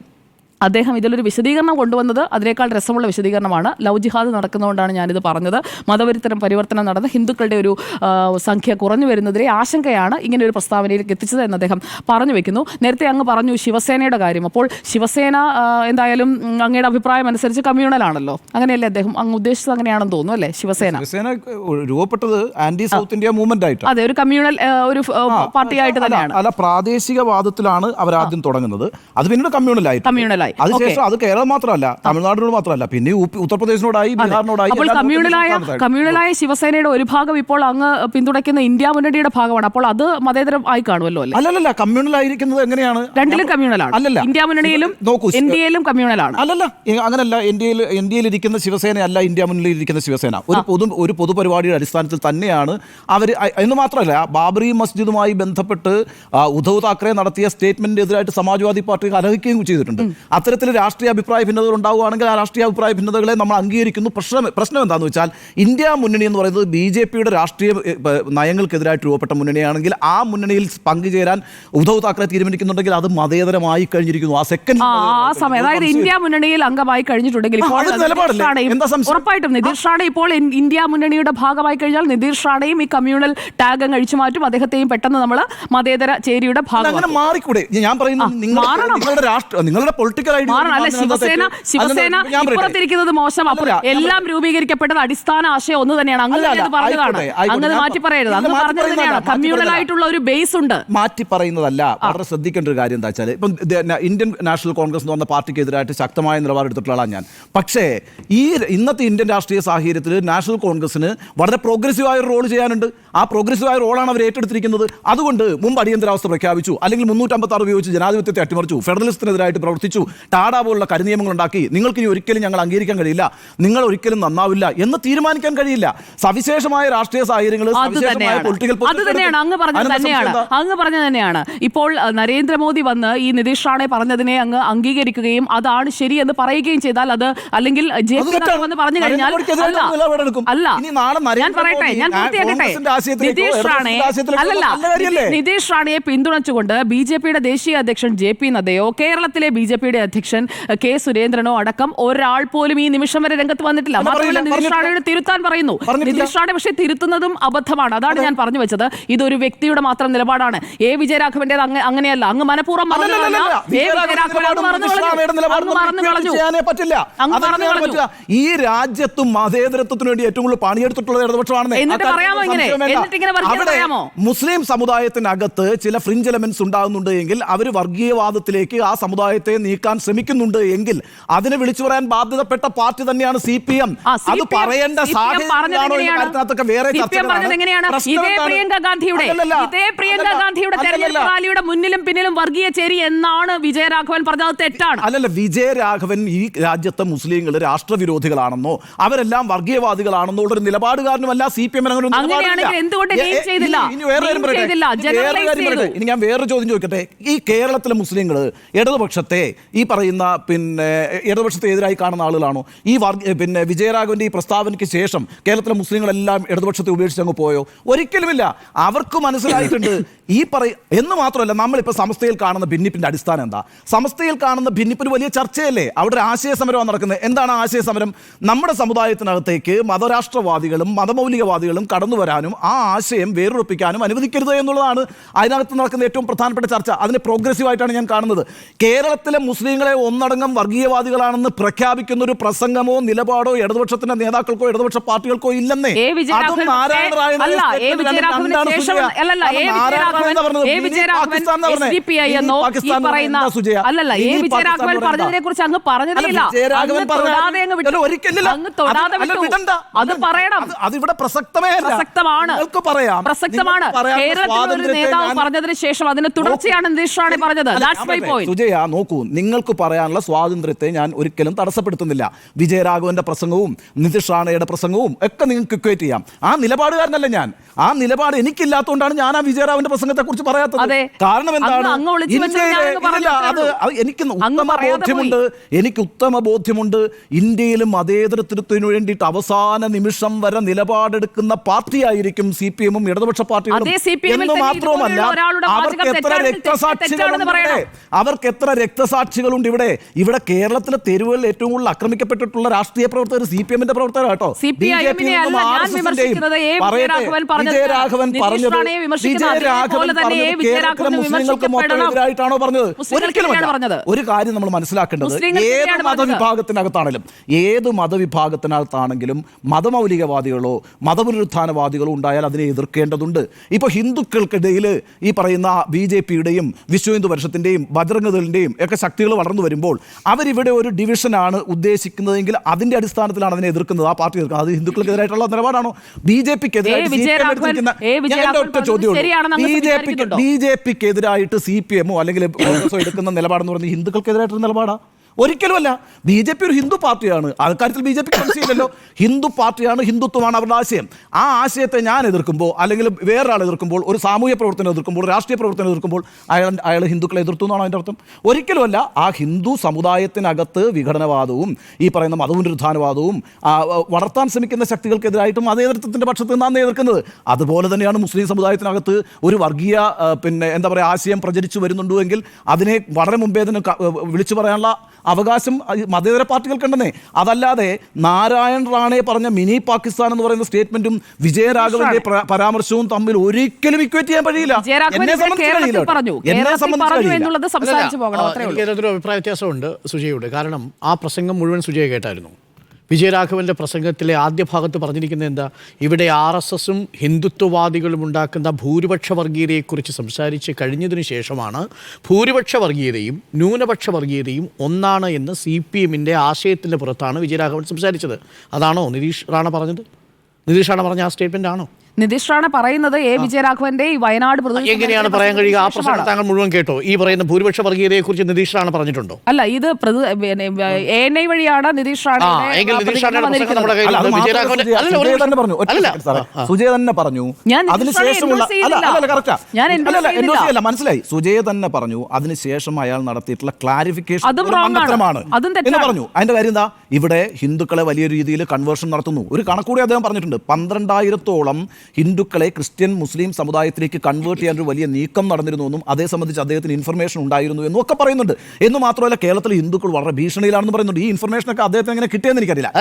അദ്ദേഹം ഇതിലൊരു വിശദീകരണം കൊണ്ടുവന്നത് അതിനേക്കാൾ രസമുള്ള വിശദീകരണമാണ്. ലവ് ജിഹാദ് നടക്കുന്നതുകൊണ്ടാണ് ഞാനിത് പറഞ്ഞത്. പരിവർത്തനം നടന്ന് ഹിന്ദുക്കളുടെ ഒരു സംഖ്യ കുറഞ്ഞു വരുന്നതിലെ ആശങ്കയാണ് ഇങ്ങനെ ഒരു പ്രസ്താവനയിലേക്ക് എത്തിച്ചത് എന്ന് അദ്ദേഹം പറഞ്ഞു വെക്കുന്നു. നേരത്തെ അങ്ങ് പറഞ്ഞു ശിവസേനയുടെ കാര്യം. അപ്പോൾ ശിവസേന എന്തായാലും അങ്ങയുടെ അഭിപ്രായം അനുസരിച്ച് കമ്മ്യൂണലാണല്ലോ, അങ്ങനെയല്ലേ അദ്ദേഹം അങ്ങ് ഉദ്ദേശിച്ചത്? അങ്ങനെയാണെന്ന് തോന്നുന്നു അല്ലേ? ശിവസേന രൂപപ്പെട്ടത് ആന്റി സൗത്ത് ഇന്ത്യ മൂവ്മെന്റ് ആയിട്ട്, അതെ, ഒരു കമ്മ്യൂണൽ ഒരു പാർട്ടിയായിട്ട് തന്നെയാണ്. അല്ല, പ്രാദേശികവാദത്തിലാണ് അവർ ആദ്യം തുടങ്ങുന്നത്. അത് പിന്നീട് കമ്മ്യൂണലായി. അതിനുശേഷം അത് കേരളം മാത്രമല്ല, തമിഴ്നാടിനോട് മാത്രമല്ല, പിന്നെ ഉത്തർപ്രദേശിനോടായി, ബീഹാറിനോടായി. അപ്പോൾ കമ്മ്യൂണലായ ശിവസേനയുടെ ഒരു ഭാഗം ഇപ്പോൾ അങ്ങ് പിന്തുണയ്ക്കുന്ന ഇന്ത്യ മുന്നണിയുടെ ഭാഗമാണ്. അപ്പോൾ അത് മതേതരം ആയി കാണുമല്ലോ അല്ലേ? അല്ലല്ല, കമ്മ്യൂണൽ ആയിരിക്കുന്നത് എങ്ങനെയാണ്? രണ്ടിലും കമ്മ്യൂണലാണ്. അല്ലല്ല, ഇന്ത്യ മുന്നണിയിലും NDA-യിലും കമ്മ്യൂണലാണ്. അല്ലല്ല, അങ്ങനല്ല. ഇന്ത്യയിൽ ഇരിക്കുന്ന ശിവസേന അല്ല ഇന്ത്യ മുന്നണിയിൽ ഇരിക്കുന്ന ശിവസേന. ഒരു പൊതുപരിപാടിയുടെ അടിസ്ഥാനത്തിൽ തന്നെയാണ് അവർ. എന്ന് മാത്രമല്ല, ബാബറി മസ്ജിദുമായി ബന്ധപ്പെട്ട് ഉദ്ധവ് താക്കറെ നടത്തിയ സ്റ്റേറ്റ്മെന്റിനെതിരായിട്ട് സമാജ്വാദി പാർട്ടി കലഹിക്കുകയും ചെയ്തിട്ടുണ്ട്. അത്തരത്തിൽ രാഷ്ട്രീയ അഭിപ്രായ ഭിന്നതകൾ ഉണ്ടാവുകയാണെങ്കിൽ ആ രാഷ്ട്രീയ അഭിപ്രായ ഭിന്നതകളെ നമ്മൾ അംഗീകരിക്കുന്നു. പ്രശ്നം എന്താണെന്ന് വെച്ചാൽ ഇന്ത്യ മുന്നണി എന്ന് പറയുന്നത് BJP-യുടെ രാഷ്ട്രീയ നയങ്ങൾക്കെതിരായിട്ട് രൂപപ്പെട്ട മുന്നണിയാണെങ്കിൽ ആ മുന്നണിയിൽ പങ്കുചേരാൻ ഉദ്ധവ് താക്കറെ തീരുമാനിക്കുന്നുണ്ടെങ്കിൽ അത് മതേതരമായി കഴിഞ്ഞിരിക്കുന്നു. ആ സമയം, അതായത് ഇന്ത്യ മുന്നണിയിൽ അംഗമായി കഴിഞ്ഞിട്ടുണ്ടെങ്കിൽ ഉറപ്പായിട്ടും നിതീഷ് റാണെ ഇപ്പോൾ ഇന്ത്യ മുന്നണിയുടെ ഭാഗമായി കഴിഞ്ഞാൽ നിതീഷ് റാണയും ഈ കമ്മ്യൂണൽ ടാഗ് അഴിച്ചു മാറ്റും. അദ്ദേഹത്തെയും പെട്ടെന്ന് നമ്മൾ മതേതര ചേരിയുടെ ഭാഗം. അങ്ങനെ മാറിക്കൂടെ? ഞാൻ പറയുന്നത് നിങ്ങളുടെ പൊളിറ്റിക്കൽ ശിവസേന ഇപ്പുറത്തിരിക്കുന്നത് മോശം. എല്ലാം രൂപീകരിക്കപ്പെട്ടത് അടിസ്ഥാന ആശയം ഒന്ന് തന്നെയാണ്. അങ്ങനെ പറഞ്ഞതാണ്, അങ്ങനെ മാറ്റി പറയരുത്. അന്ന് പറഞ്ഞത് തന്നെയാണ് കമ്മ്യൂണൽ ആയിട്ടുള്ള ഒരു ബേസ് ഉണ്ട്. മാറ്റി പറയുന്നതല്ല. വളരെ ശ്രദ്ധിക്കേണ്ട ഒരു കാര്യം എന്താ വെച്ചാൽ, ഇപ്പം ഇന്ത്യൻ നാഷണൽ കോൺഗ്രസ് എന്ന് പറഞ്ഞ പാർട്ടിക്കെതിരായിട്ട് ശക്തമായ നിലപാടെടുത്തിട്ടുള്ള ആളാണ് ഞാൻ. പക്ഷേ ഇന്നത്തെ ഇന്ത്യൻ രാഷ്ട്രീയ സാഹചര്യത്തിൽ നാഷണൽ കോൺഗ്രസിന് വളരെ പ്രോഗ്രസീവായ ഒരു റോൾ ചെയ്യാനുണ്ട്. ആ പ്രോഗ്രസീവായ റോളാണ് അവർ ഏറ്റെടുത്തിരിക്കുന്നത്. അതുകൊണ്ട് മുമ്പ് അടിയന്തരാവസ്ഥ പ്രഖ്യാപിച്ചു, അല്ലെങ്കിൽ 356 ഉപയോഗിച്ച് ജനാധിപത്യത്തെ അട്ടിമറിച്ചു, ഫെഡറലിസത്തിനെതിരായിട്ട് പ്രവർത്തിച്ചു, ടാഡ പോലുള്ള കരിനിയമങ്ങൾ ഉണ്ടാക്കി. നിങ്ങൾക്ക് ഇനി ഒരിക്കലും ഞങ്ങൾ അംഗീകരിക്കാൻ കഴിയില്ല, നിങ്ങൾ ഒരിക്കലും നന്നാവില്ല എന്ന് തീരുമാനിക്കാൻ കഴിയില്ല. സവിശേഷമായ രാഷ്ട്രീയ സാഹചര്യങ്ങൾ, അങ്ങ് പറഞ്ഞത് തന്നെയാണ്. ഇപ്പോൾ നരേന്ദ്രമോദി വന്ന് ഈ നിതീഷ് റാണെ പറഞ്ഞതിനെ അങ്ങ് അംഗീകരിക്കുകയും അതാണ് ശരി എന്ന് പറയുകയും ചെയ്താൽ അത്, അല്ലെങ്കിൽ എന്ന് പറഞ്ഞു കഴിഞ്ഞാൽ അല്ല, ഞാൻ പറയട്ടെ, ഞാൻ പൂർത്തിയാക്കട്ടെ. നിതീഷ് റാണയെ പിന്തുണച്ചുകൊണ്ട് BJP-യുടെ ദേശീയ അധ്യക്ഷൻ JP നദ്ദയോ കേരളത്തിലെ BJP-യുടെ അധ്യക്ഷൻ കെ സുരേന്ദ്രനോ അടക്കം ഒരാൾ പോലും ഈ നിമിഷം വരെ രംഗത്ത് വന്നിട്ടില്ല. മാത്രമല്ല നിതീഷ് റാണയോട് തിരുത്താൻ പറയുന്നു. നിതീഷ് റാണെ പക്ഷേ തിരുത്തുന്നതും അബദ്ധമാണ്. അതാണ് ഞാൻ പറഞ്ഞു വെച്ചത്. ഇതൊരു വ്യക്തിയുടെ മാത്രം നിലപാടാണ്. എ വിജയരാഘവന്റെ അങ്ങനെയല്ല. അങ്ങ് മനഃപൂർവ്വം ഈ രാജ്യത്തും മതേതരത്വത്തിന് വേണ്ടി ഏറ്റവും കൂടുതൽ പണിയെടുത്തിട്ടുള്ളത് ഇടതുപക്ഷമാണ്. അവിടെ മുസ്ലിം സമുദായത്തിനകത്ത് ചില ഫ്രിഞ്ച് എലമെന്റ്സ് ഉണ്ടാകുന്നുണ്ട് എങ്കിൽ അവർ വർഗീയവാദത്തിലേക്ക് ആ സമുദായത്തെ നീക്കാൻ ശ്രമിക്കുന്നുണ്ട് എങ്കിൽ അതിനെ വിളിച്ചു പറയാൻ ബാധ്യതപ്പെട്ട പാർട്ടി തന്നെയാണ് CPM. അത് പറയേണ്ട സാഹചര്യമാണോ എന്ന കാര്യത്തിനകത്തൊക്കെ വേറെ റാലിയുടെ മുന്നിലും പിന്നിലും വർഗീയ ചേരി എന്നാണ് വിജയരാഘവൻ പറഞ്ഞത്. തെറ്റാണ്. അല്ലല്ല, വിജയരാഘവൻ ഈ രാജ്യത്തെ മുസ്ലിങ്ങൾ രാഷ്ട്രവിരോധികളാണെന്നോ അവരെല്ലാം വർഗീയവാദികളാണെന്നോ ഒരു നിലപാടുകാരനുമല്ല. CPM ഇനി ഞാൻ വേറൊരു ചോദ്യം ചോദിക്കട്ടെ. ഈ കേരളത്തിലെ മുസ്ലിങ്ങൾ ഇടതുപക്ഷത്തെ ഈ പറയുന്ന ഇടതുപക്ഷത്തെ എതിരായി കാണുന്ന ആളുകളാണോ? ഈ വിജയരാഘവന്റെ ഈ പ്രസ്താവനയ്ക്ക് ശേഷം കേരളത്തിലെ മുസ്ലിങ്ങളെല്ലാം ഇടതുപക്ഷത്തെ ഉപേക്ഷിച്ച് അങ്ങ് പോയോ? ഒരിക്കലുമില്ല. അവർക്ക് മനസ്സിലായിട്ടുണ്ട് എന്ന് മാത്രമല്ല, നമ്മളിപ്പോൾ സമസ്തയിൽ കാണുന്ന ഭിന്നിപ്പിന്റെ അടിസ്ഥാനം എന്താ? സമസ്തയിൽ കാണുന്ന ഭിന്നിപ്പിന് വലിയ ചർച്ചയല്ലേ? അവിടെ ഒരു ആശയ സമരമാണ് നടക്കുന്നത്. എന്താണ് ആശയ സമരം? നമ്മുടെ സമുദായത്തിനകത്തേക്ക് മതരാഷ്ട്രവാദികളും മതമൗലികവാദികളും കടന്നു വരാനും ആ ആശയം വേരുറപ്പിക്കാനും അനുവദിക്കരുത് എന്നുള്ളതാണ് അതിനകത്ത് നടക്കുന്ന ഏറ്റവും പ്രധാനപ്പെട്ട ചർച്ച. അതിനെ പ്രോഗ്രസീവായിട്ടാണ് ഞാൻ കാണുന്നത്. കേരളത്തിലെ മുസ്ലിങ്ങളെ ഒന്നടങ്കം വർഗീയവാദികളാണെന്ന് പ്രഖ്യാപിക്കുന്ന ഒരു പ്രസംഗമോ നിലപാടോ ഇടതുപക്ഷത്തിന്റെ നേതാക്കൾക്കോ ഇടതുപക്ഷ പാർട്ടികൾക്കോ ഇല്ലെന്നേ. അതും നാരായണ റായ് പറഞ്ഞതിനെ കുറിച്ച് അങ്ങ് പറഞ്ഞതില്ല. അതിവിടെ പ്രസക്തമാണ്. കേരളത്തിലെ നേതാവ് പറഞ്ഞതിന് ശേഷം അതിന് തുടർച്ചയാണ് നിതീഷ് റാണെ പറഞ്ഞത്. സുജയ, നോക്കൂ, നിങ്ങൾക്ക് പറയാനുള്ള സ്വാതന്ത്ര്യത്തെ ഞാൻ ഒരിക്കലും തടസ്സപ്പെടുത്തുന്നില്ല. വിജയരാഘവന്റെ പ്രസംഗവും നിതീഷ് റാണയുടെ പ്രസംഗവും ഒക്കെ നിങ്ങൾക്ക് ഇക്വേറ്റ് ചെയ്യാം. ആ നിലപാടുകാരനല്ല ഞാൻ. ആ നിലപാട് എനിക്കില്ലാത്തതുകൊണ്ട് ഞാൻ ആ വിജയരാഘവന്റെ പ്രസംഗത്തെ കുറിച്ച് പറയാത്തത്. കാരണം എന്താണ്? എനിക്ക് ഉത്തമ ബോധ്യമുണ്ട്. ഇന്ത്യയിലും മതേതരത്വത്തിനു വേണ്ടിയിട്ട് അവസാന നിമിഷം വരെ നിലപാടെടുക്കുന്ന പാർട്ടിയായിരിക്കും CPM ഇടതുപക്ഷ പാർട്ടികളും. എന്ന് മാത്രവുമല്ല, അവർക്ക് എത്ര രക്തസാക്ഷികളുണ്ട് ഇവിടെ. ഇവിടെ തെരുവുകളിൽ ഏറ്റവും കൂടുതൽ ആക്രമിക്കപ്പെട്ടിട്ടുള്ള രാഷ്ട്രീയ പ്രവർത്തകർ CPM-ന്റെ പ്രവർത്തകർ കേട്ടോ. വിജയരാഘവൻ പറഞ്ഞത് കേരളത്തിലെ മുസ്ലിങ്ങൾക്ക് മൊത്തം എതിരായിട്ടാണോ പറഞ്ഞത്? ഒരിക്കലുമല്ല. ഒരു കാര്യം നമ്മൾ മനസ്സിലാക്കേണ്ടത്, ഏത് മതവിഭാഗത്തിനകത്താണെങ്കിലും മതമൗലികവാദികളോ മതപുനരുത്ഥാനവാദികളോ ഉണ്ടായാൽ അതിനെ എതിർക്കേണ്ടതുണ്ട്. ഇപ്പൊ ഹിന്ദുക്കൾക്കിടയിൽ ഈ പറയുന്ന BJP-യുടെയും വിശ്വ ഹിന്ദു പരിഷത്തിന്റെയും ബജ്രംഗദളിന്റെയും ഒക്കെ ശക്തികൾ വളർന്നു വരുമ്പോൾ അവരിവിടെ ഒരു ഡിവിഷനാണ് ഉദ്ദേശിക്കുന്നതെങ്കിൽ അതിന്റെ അടിസ്ഥാനത്തിലാണ് അതിനെ എതിർക്കുന്നത്. ആ പാർട്ടി എതിർക്കുന്നത്. അത് ഹിന്ദുക്കൾക്കെതിരായിട്ടുള്ള നിലപാടാണോ? BJP-ക്കെതിരായിട്ട് CPM-ഓ അല്ലെങ്കിൽ എടുക്കുന്ന നിലപാടെന്ന് പറയുന്നത് ഹിന്ദുക്കൾക്കെതിരായിട്ടുള്ള നിലപാടാ? ഒരിക്കലുമല്ല. BJP ഒരു ഹിന്ദു പാർട്ടിയാണ്. അക്കാര്യത്തിൽ BJP മനസ്സിലല്ലോ. ഹിന്ദു പാർട്ടിയാണ്, ഹിന്ദുത്വമാണ് അവരുടെ ആശയം. ആ ആശയത്തെ ഞാൻ എതിർക്കുമ്പോൾ അല്ലെങ്കിൽ വേറൊരാൾ എതിർക്കുമ്പോൾ, ഒരു സാമൂഹ്യ പ്രവർത്തനം എതിർക്കുമ്പോൾ, രാഷ്ട്രീയ പ്രവർത്തനം എതിർക്കുമ്പോൾ അയാൾ ഹിന്ദുക്കളെ എതിർത്തു എന്നാണ് അതിൻ്റെ അർത്ഥം? ഒരിക്കലുമല്ല. ആ ഹിന്ദു സമുദായത്തിനകത്ത് വിഘടനവാദവും ഈ പറയുന്ന മതപുനരുത്ഥാനവാദവും വളർത്താൻ ശ്രമിക്കുന്ന ശക്തികൾക്കെതിരായിട്ടും മതേതരത്വത്തിൻ്റെ പക്ഷത്ത് നിന്നാണ് എതിർക്കുന്നത്. അതുപോലെ തന്നെയാണ് മുസ്ലിം സമുദായത്തിനകത്ത് ഒരു വർഗീയ ആശയം പ്രചരിച്ചു വരുന്നുണ്ടെങ്കിൽ അതിനെ വളരെ മുമ്പേ തന്നെ വിളിച്ചു പറയാനുള്ള അവകാശം മതേതര പാർട്ടികൾക്കുണ്ടെന്നേ. അതല്ലാതെ നാരായൺ റാണെ പറഞ്ഞ മിനി പാകിസ്ഥാൻ എന്ന് പറയുന്ന സ്റ്റേറ്റ്മെന്റും വിജയരാഘവന്റെ പരാമർശവും തമ്മിൽ ഒരിക്കലും ഇക്വേറ്റ് ചെയ്യാൻ കഴിയില്ല. അഭിപ്രായ വ്യത്യാസമുണ്ട് സുജയോട്. കാരണം ആ പ്രസംഗം മുഴുവൻ സുജയ കേട്ടായിരുന്നു. വിജയരാഘവന്റെ പ്രസംഗത്തിലെ ആദ്യ ഭാഗത്ത് പറഞ്ഞിരിക്കുന്നത് എന്താ? ഇവിടെ RSS-ഉം ഹിന്ദുത്വവാദികളും ഉണ്ടാക്കുന്ന ഭൂരിപക്ഷ വർഗീയതയെക്കുറിച്ച് സംസാരിച്ച് കഴിഞ്ഞതിന് ശേഷമാണ് ഭൂരിപക്ഷ വർഗീയതയും ന്യൂനപക്ഷ വർഗീയതയും ഒന്നാണ് എന്ന് CPM-ന്റെ ആശയത്തിൻ്റെ പുറത്താണ് വിജയരാഘവൻ സംസാരിച്ചത്. അതാണോ നിതീഷ് റാണ പറഞ്ഞത്? നിതീഷ് റാണ പറഞ്ഞ ആ സ്റ്റേറ്റ്മെന്റ് ആണോ? നിതീഷ് റാണ പറയുന്നത് എ വിജയരാഘവന്റെ ഈ വയനാട് എങ്ങനെയാണ് പറയാൻ കഴിയുക? ആ പ്രസംഗം താങ്കൾ മുഴുവൻ കേട്ടോ? ഈ പറയുന്ന ഭൂരിപക്ഷ വർഗീയതയെ കുറിച്ച് നിതീഷ് റാണ പറഞ്ഞിട്ടുണ്ടോ? അല്ല, ഇത് ANI വഴിയാണ് നിതീഷ് റാണ സുജയ തന്നെ പറഞ്ഞു. മനസ്സിലായി. സുജയ തന്നെ പറഞ്ഞു. അതിനുശേഷം അയാൾ നടത്തിയിട്ടുള്ള ക്ലാരിഫിക്കേഷൻ എന്ന് പറഞ്ഞു. അതിന്റെ കാര്യം എന്താ? ഇവിടെ ഹിന്ദുക്കളെ വലിയ രീതിയിൽ കൺവേർഷൻ നടത്തുന്നു. ഒരു കണക്കൂടി അദ്ദേഹം പറഞ്ഞിട്ടുണ്ട്. 12,000-ഓളം ഹിന്ദുക്കളെ ക്രിസ്ത്യൻ മുസ്ലിം സമുദായത്തിലേക്ക് കൺവേർട്ട് ചെയ്യാൻ ഒരു വലിയ നീക്കം നടന്നിരുന്നുവെന്നും അതേ സംബന്ധിച്ച് അദ്ദേഹത്തിന് ഇൻഫർമേഷൻ ഉണ്ടായിരുന്നു എന്നും ഒക്കെ പറയുന്നുണ്ട്. എന്ന് മാത്രമല്ല കേരളത്തിലെ ഹിന്ദുക്കൾ വളരെ ഭീഷണിയിലാണെന്ന് പറയുന്നുണ്ട്. ഈ ഇൻഫർമേഷനൊക്കെ അദ്ദേഹത്തിന് എങ്ങനെ കിട്ടിയെന്ന് എനിക്കറിയില്ല.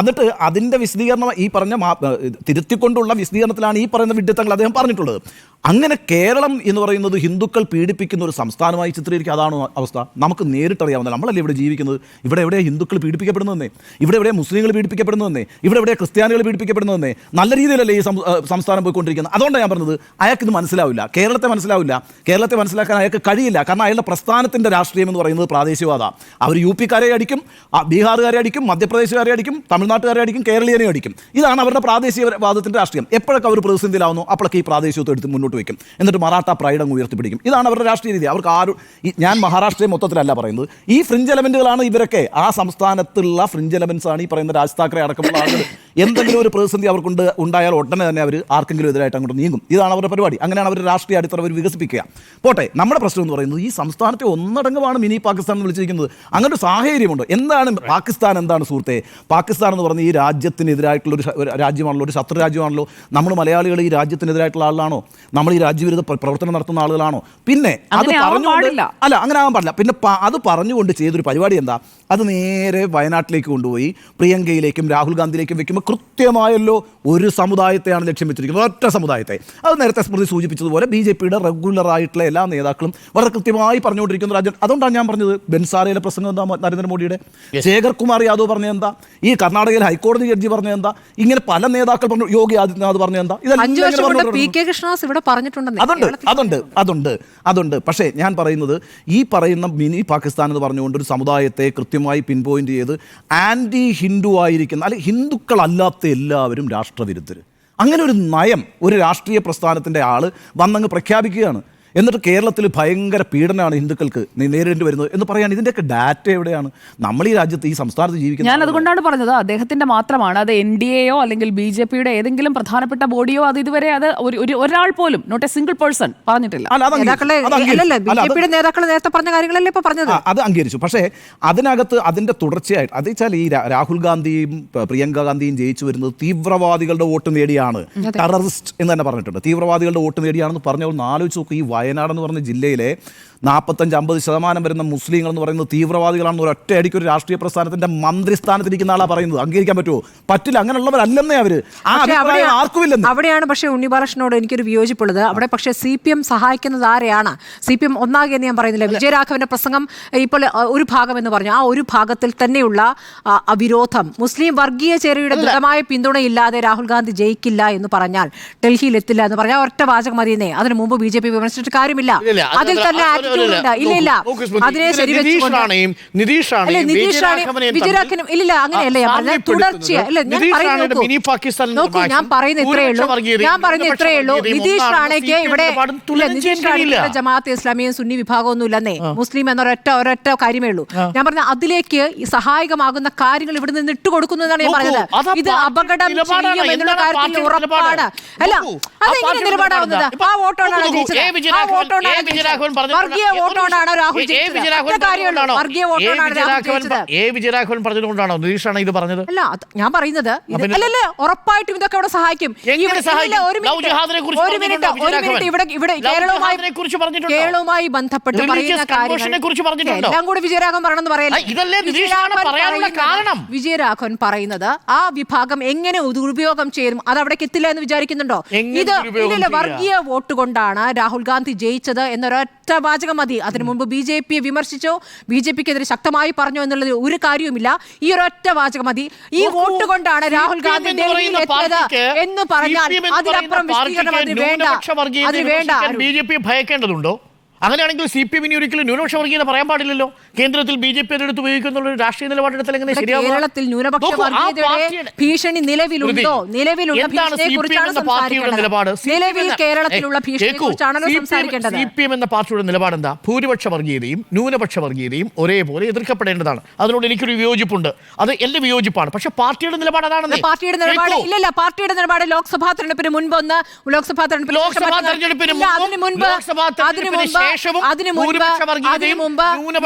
എന്നിട്ട് അതിന്റെ വിശദീകരണം ഈ പറഞ്ഞ തിരുത്തിക്കൊണ്ടുള്ള വിശദീകരണത്തിലാണ് ഈ പറയുന്ന വിഡ്ഢിത്തങ്ങൾ അദ്ദേഹം പറഞ്ഞിട്ടുള്ളത്. അങ്ങനെ കേരളം എന്ന് പറയുന്നത് ഹിന്ദുക്കൾ പീഡിപ്പിക്കുന്ന ഒരു സംസ്ഥാനമായി ചിത്രീകരിക്കുക, അതാണോ അവസ്ഥ? നമുക്ക് നേരിട്ടറിയാവുന്ന, നമ്മളല്ലേ ഇവിടെ ജീവിക്കുന്നത്, ഇവിടെ എവിടെയാണ് ഹിന്ദുക്കൾ പീഡിപ്പിക്കപ്പെടുന്നതെന്നേ, ഇവിടെ എവിടെയാണ് മുസ്ലിങ്ങൾ പീഡിപ്പിക്കപ്പെടുന്നതെന്നേ, ഇവിടെ എവിടെയാണ് ക്രിസ്ത്യാനികൾ പീഡിപ്പിക്കപ്പെടുന്നതെന്നേ, നല്ല രീതിയിലല്ലേ ഈ സംസ്ഥാനം പോയിക്കൊണ്ടിരിക്കുന്നത്. അതുകൊണ്ടാണ് ഞാൻ പറഞ്ഞത് അയാൾക്ക് ഇത് മനസ്സിലാവില്ല, കേരളത്തെ മനസ്സിലാക്കാൻ അയാൾക്ക് കഴിയില്ല. കാരണം അയാളുടെ പ്രസ്ഥാനത്തിൻ്റെ രാഷ്ട്രീയം എന്ന് പറയുന്നത് പ്രാദേശികവാദമാണ്. അവർ യു പിക്കാരെ അടിക്കും, ബീഹാറുകാരെ അടിക്കും, മധ്യപ്രദേശുകാരെ അടിക്കും, തമിഴ്നാട്ടുകാരെ അടിക്കും, കേരളീയനെ അടിക്കും. ഇതാണ് അവരുടെ പ്രാദേശികവാദത്തിൻ്റെ രാഷ്ട്രീയം. എപ്പോഴൊക്കെ അവർ പ്രതിസന്ധിയിലാവുന്നു അപ്പോഴൊക്കെ ഈ പ്രാദേശികത്വം എടുത്ത് മുന്നോട്ട് വയ്ക്കും, എന്നിട്ട് മറാഠ പ്രൈഡ് അങ്ങ് ഉയർത്തിപ്പിടിക്കും. ഇതാണ് അവരുടെ രാഷ്ട്രീയ രീതി. അവർക്ക് ഞാൻ മഹാരാഷ്ട്രയെ മൊത്തത്തിലല്ല പറയുന്നത്, ഈ ഫ്രിഞ്ച് എലമെന്റുകളാണ് ഇവരൊക്കെ. ആ സംസ്ഥാനത്തുള്ള ഫ്രിഞ്ച് എലമെന്റ്സ് ആണ് ഈ പറയുന്ന രാജ് താക്കറെ അടക്കമുള്ള ആളുകൾ. എന്തെങ്കിലും ഒരു പ്രതിസന്ധി അവർക്ക് ഉണ്ടായാൽ ഉടനെ തന്നെ അവർ ആർക്കെങ്കിലും എതിരായിട്ട് അങ്ങോട്ട് നീങ്ങും. ഇതാണ് അവരുടെ പരിപാടി. അങ്ങനെയാണ് അവർ രാഷ്ട്രീയ അടിത്തറ അവർ വികസിപ്പിക്കുക. പോട്ടെ, നമ്മുടെ പ്രശ്നം എന്ന് പറയുന്നത് ഈ സംസ്ഥാനത്തെ ഒന്നടങ്കമാണ് മിനി പാകിസ്ഥാൻ എന്ന് വിളിച്ചിരിക്കുന്നത്. അങ്ങനെ ഒരു സാഹചര്യമുണ്ട്. എന്താണ് പാകിസ്ഥാൻ? എന്താണ് സുഹൃത്തെ പാകിസ്ഥാൻ എന്ന് പറഞ്ഞാൽ? ഈ രാജ്യത്തിനെതിരായിട്ടുള്ള ഒരു രാജ്യമാണല്ലോ, ഒരു ശത്രു രാജ്യമാണല്ലോ. നമ്മൾ മലയാളികൾ ഈ രാജ്യത്തിനെതിരായിട്ടുള്ള ആളാണോ? നമ്മൾ ഈ രാജ്യവിരുദ്ധ പ്രവർത്തനം നടത്തുന്ന ആളുകളാണോ? പിന്നെ അത് പറഞ്ഞുകൊണ്ട് അങ്ങനെ ആകാൻ പാടില്ല. പിന്നെ അത് പറഞ്ഞുകൊണ്ട് ചെയ്തൊരു പരിപാടി എന്താ? അത് നേരെ വയനാട്ടിലേക്ക് കൊണ്ടുപോയി പ്രിയങ്കയിലേക്കും രാഹുൽ ഗാന്ധിയിലേക്കും വെക്കുമ്പോൾ കൃത്യമായല്ലോ ഒരു സമുദായത്തെയാണ് ലക്ഷ്യം വെച്ചിരിക്കുന്നത്, ഒറ്റ സമുദായത്തെ. അത് നേരത്തെ സ്മൃതി സൂചിപ്പിച്ചതുപോലെ BJPയുടെ റെഗുലറായിട്ടുള്ള എല്ലാ നേതാക്കളും വളരെ കൃത്യമായി പറഞ്ഞുകൊണ്ടിരിക്കുന്ന രാജ്യം. അതുകൊണ്ടാണ് ഞാൻ പറഞ്ഞത് ബെൻസാരയിലെ പ്രസംഗം എന്താ നരേന്ദ്രമോദിയുടെ, ശേഖർ കുമാർ യാദവ് പറഞ്ഞത് എന്താ, ഈ കർണാടകയിൽ ഹൈക്കോടതി ജഡ്ജി പറഞ്ഞത് എന്താ, ഇങ്ങനെ പല നേതാക്കൾ പറഞ്ഞു, യോഗി ആദിത്യനാഥ് പറഞ്ഞത് എന്താ, അതുണ്ട്. പക്ഷേ ഞാൻ പറയുന്നത് ഈ പറയുന്ന മിനി പാകിസ്ഥാൻ എന്ന് പറഞ്ഞുകൊണ്ട് ഒരു സമുദായത്തെ കൃത്യമായി പിൻ പോയിന്റ് ചെയ്ത് ആൻറ്റി ഹിന്ദു ആയിരിക്കുന്ന, അല്ലെങ്കിൽ ഹിന്ദുക്കളല്ലാത്ത എല്ലാവരും രാഷ്ട്രവിരുദ്ധർ, അങ്ങനെ ഒരു നയം ഒരു രാഷ്ട്രീയ പ്രസ്ഥാനത്തിൻ്റെ ആൾ വന്നങ്ങ് പ്രഖ്യാപിക്കുകയാണ്. എന്നിട്ട് കേരളത്തിൽ ഭയങ്കര പീഡനമാണ് ഹിന്ദുക്കൾക്ക് നേരിടേണ്ടി വരുന്നത് എന്ന് പറയാൻ ഇതിൻ്റെയൊക്കെ ഡാറ്റ എവിടെയാണ്? നമ്മൾ ഈ രാജ്യത്ത് ഈ സംസ്ഥാനത്ത് ജീവിക്കുന്നത്. ഞാൻ അതുകൊണ്ടാണ് പറഞ്ഞത് അദ്ദേഹത്തിന്റെ മാത്രമാണ് അത്. NDAയോ അല്ലെങ്കിൽ BJPയുടെ ഏതെങ്കിലും പ്രധാനപ്പെട്ട ബോഡിയോ അത് ഇതുവരെ അത് ഒരാൾ പോലും, നോട്ട് എ സിംഗിൾ പേഴ്സൺ പറഞ്ഞിട്ടില്ല. നേരത്തെ പറഞ്ഞ കാര്യങ്ങളല്ലേ ഇപ്പൊ പറഞ്ഞത്. അത് അംഗീകരിച്ചു. പക്ഷേ അതിനകത്ത് അതിന്റെ തുടർച്ചയായിട്ട് അത് വെച്ചാൽ ഈ രാഹുൽ ഗാന്ധിയും പ്രിയങ്ക ഗാന്ധിയും ജയിച്ചു വരുന്നത് തീവ്രവാദികളുടെ വോട്ട് നേടിയാണ്, ടെററിസ്റ്റ് എന്ന് തന്നെ പറഞ്ഞിട്ടുണ്ട്. തീവ്രവാദികളുടെ വോട്ട് നേടിയാണെന്ന് പറഞ്ഞാൽ ഒന്ന് ആലോചിച്ച് നോക്കും. ഈ വയനാട് എന്ന് പറഞ്ഞ ജില്ലയിലെ 45-50% വരുന്ന മുസ്ലിങ്ങൾ എന്ന് പറയുന്നത് തീവ്രവാദികളാണെന്ന് ഒരൊറ്റ അടിക്ക് ഒരു രാഷ്ട്രീയ പ്രസ്ഥാനത്തിന്റെ മന്ത്രിസ്ഥാനത്തിരിക്കുന്ന ആളാണ് പറയുന്നത്. അംഗീകരിക്കാൻ പറ്റുമോ? പറ്റില്ല. അങ്ങനെയുള്ളവരല്ലെന്നേ അവര്. ആർക്കുമില്ലെന്ന്. അവിടെയാണ് പക്ഷേ ഉണ്ണിബാലകൃഷ്ണനോട് എനിക്കൊരു വിയോജിപ്പുള്ളത്. അവിടെ പക്ഷേ CPM സഹായിക്കുന്നത് ആരെയാണ്? CPM ഒന്നാകെ എന്ന് ഞാൻ പറയുന്നില്ല. വിജയരാഘവന്റെ പ്രസംഗം ഇപ്പോൾ ഒരു ഭാഗം എന്ന് പറഞ്ഞു, ആ ഒരു ഭാഗത്തിൽ തന്നെയുള്ള വിരോധം, മുസ്ലിം വർഗീയ ചേരിയുടെ ദൃഢമായ പിന്തുണയില്ലാതെ രാഹുൽ ഗാന്ധി ജയിക്കില്ല എന്ന് പറഞ്ഞാൽ, ഡൽഹിയിൽ എത്തില്ല എന്ന് പറഞ്ഞാൽ ഒറ്റ വാചകം മതിയെന്നേ. അതിന് മുമ്പ് BJP വിമർശിച്ചിട്ട് കാര്യമില്ല. അതിൽ തന്നെ ഇല്ല, അതിനെ അങ്ങനെയല്ലേ ഞാൻ പറയുന്ന ഇത്രയേ ഉള്ളൂ. നിതീഷ് റാണയ്ക്ക് ഇവിടെ ജമാഅത്തെ ഇസ്ലാമിയും സുന്നി വിഭാഗമൊന്നും ഇല്ലെന്നേ, മുസ്ലിം ഒരൊറ്റ കാര്യമേ ഉള്ളൂ. ഞാൻ പറഞ്ഞ അതിലേക്ക് സഹായകമാകുന്ന കാര്യങ്ങൾ ഇവിടെ നിന്ന് ഇട്ടുകൊടുക്കുന്നു എന്നാണ് ഞാൻ പറഞ്ഞത്. ഇത് അപകടം ചെയ്യും എന്നുള്ള കാര്യത്തിൽ ഉറപ്പാണ്. അല്ല, അതെങ്ങനെ നിലപാടാവുന്നത്? ആ വോട്ടോണാണ് ജയിച്ചത്. ആ വോട്ടോണാണ് വോട്ടോണാണ് രാഹുൽ വിജയരാഘവൻ പറഞ്ഞതുകൊണ്ടാണോ നിതീഷാണ് ഇത് പറഞ്ഞത്? അല്ല, ഞാൻ പറയുന്നത് അല്ലല്ലേ, ഉറപ്പായിട്ടും ഇതൊക്കെ അവിടെ സഹായിക്കും. കേരളവുമായി ബന്ധപ്പെട്ട് പറയുന്ന കാര്യങ്ങൾ എല്ലാം കൂടി വിജയരാഘവൻ പറയണമെന്ന് പറയല്ലേ. വിജയരാഘവൻ പറയുന്നത് ആ വിഭാഗം എങ്ങനെ ദുരുപയോഗം ചെയ്യും, അത് അവിടേക്ക് എത്തില്ല എന്ന് വിചാരിക്കുന്നുണ്ടോ? ഇത് വർഗീയ വോട്ട് കൊണ്ടാണ് രാഹുൽ ഗാന്ധി ജയിച്ചത് എന്നൊരൊറ്റ വാചകം മതി. അതിനു മുമ്പ് BJPയെ വിമർശിച്ചോ, BJPക്കെതിരെ ശക്തമായി പറഞ്ഞോ എന്നുള്ളത് ഒരു കാര്യവുമില്ല. ഈ ഒരൊറ്റ വാചകം മതി. ഈ വോട്ട് കൊണ്ടാണ് രാഹുൽ ഗാന്ധി ഡൽഹിയിൽ എത്തിയത് എന്ന് പറഞ്ഞാൽ അതിനപ്പുറം വിശദീകരണം അതിന് വേണ്ട. BJP ഭയക്കേണ്ടതുണ്ടോ? അങ്ങനെയാണെങ്കിൽ CPM ഒരിക്കലും ന്യൂനപക്ഷ വർഗീയത പറയാൻ പാടില്ലല്ലോ. കേന്ദ്രത്തിൽ BJP എടുത്ത് ഉപയോഗിക്കുന്ന രാഷ്ട്രീയ നിലപാടെടുത്താൽ എങ്ങനെ ശരിയാവും? കേരളത്തിൽ ന്യൂനപക്ഷ വർഗീയതയുടെ ഭീഷണി നിലവിലുണ്ടോ? നിലവിലുള്ള CPM എന്ന പാർട്ടിയുടെ നിലപാട് എന്താ? ഭൂരിപക്ഷ വർഗീയതയും ന്യൂനപക്ഷ വർഗീയതയും ഒരേപോലെ എതിർക്കപ്പെടേണ്ടതാണ്. അതിനോട് എനിക്കൊരു വിയോജിപ്പുണ്ട്. അത് എന്റെ വിയോജിപ്പാണ്. പക്ഷെ പാർട്ടിയുടെ നിലപാട് അതാണ്. പാർട്ടിയുടെ നിലപാട് ഇല്ലല്ല. പാർട്ടിയുടെ നിലപാട് ലോക്സഭാ തെരഞ്ഞെടുപ്പിന് മുൻപ് ഒന്ന്, ലോക്സഭാ തെരഞ്ഞെടുപ്പിന്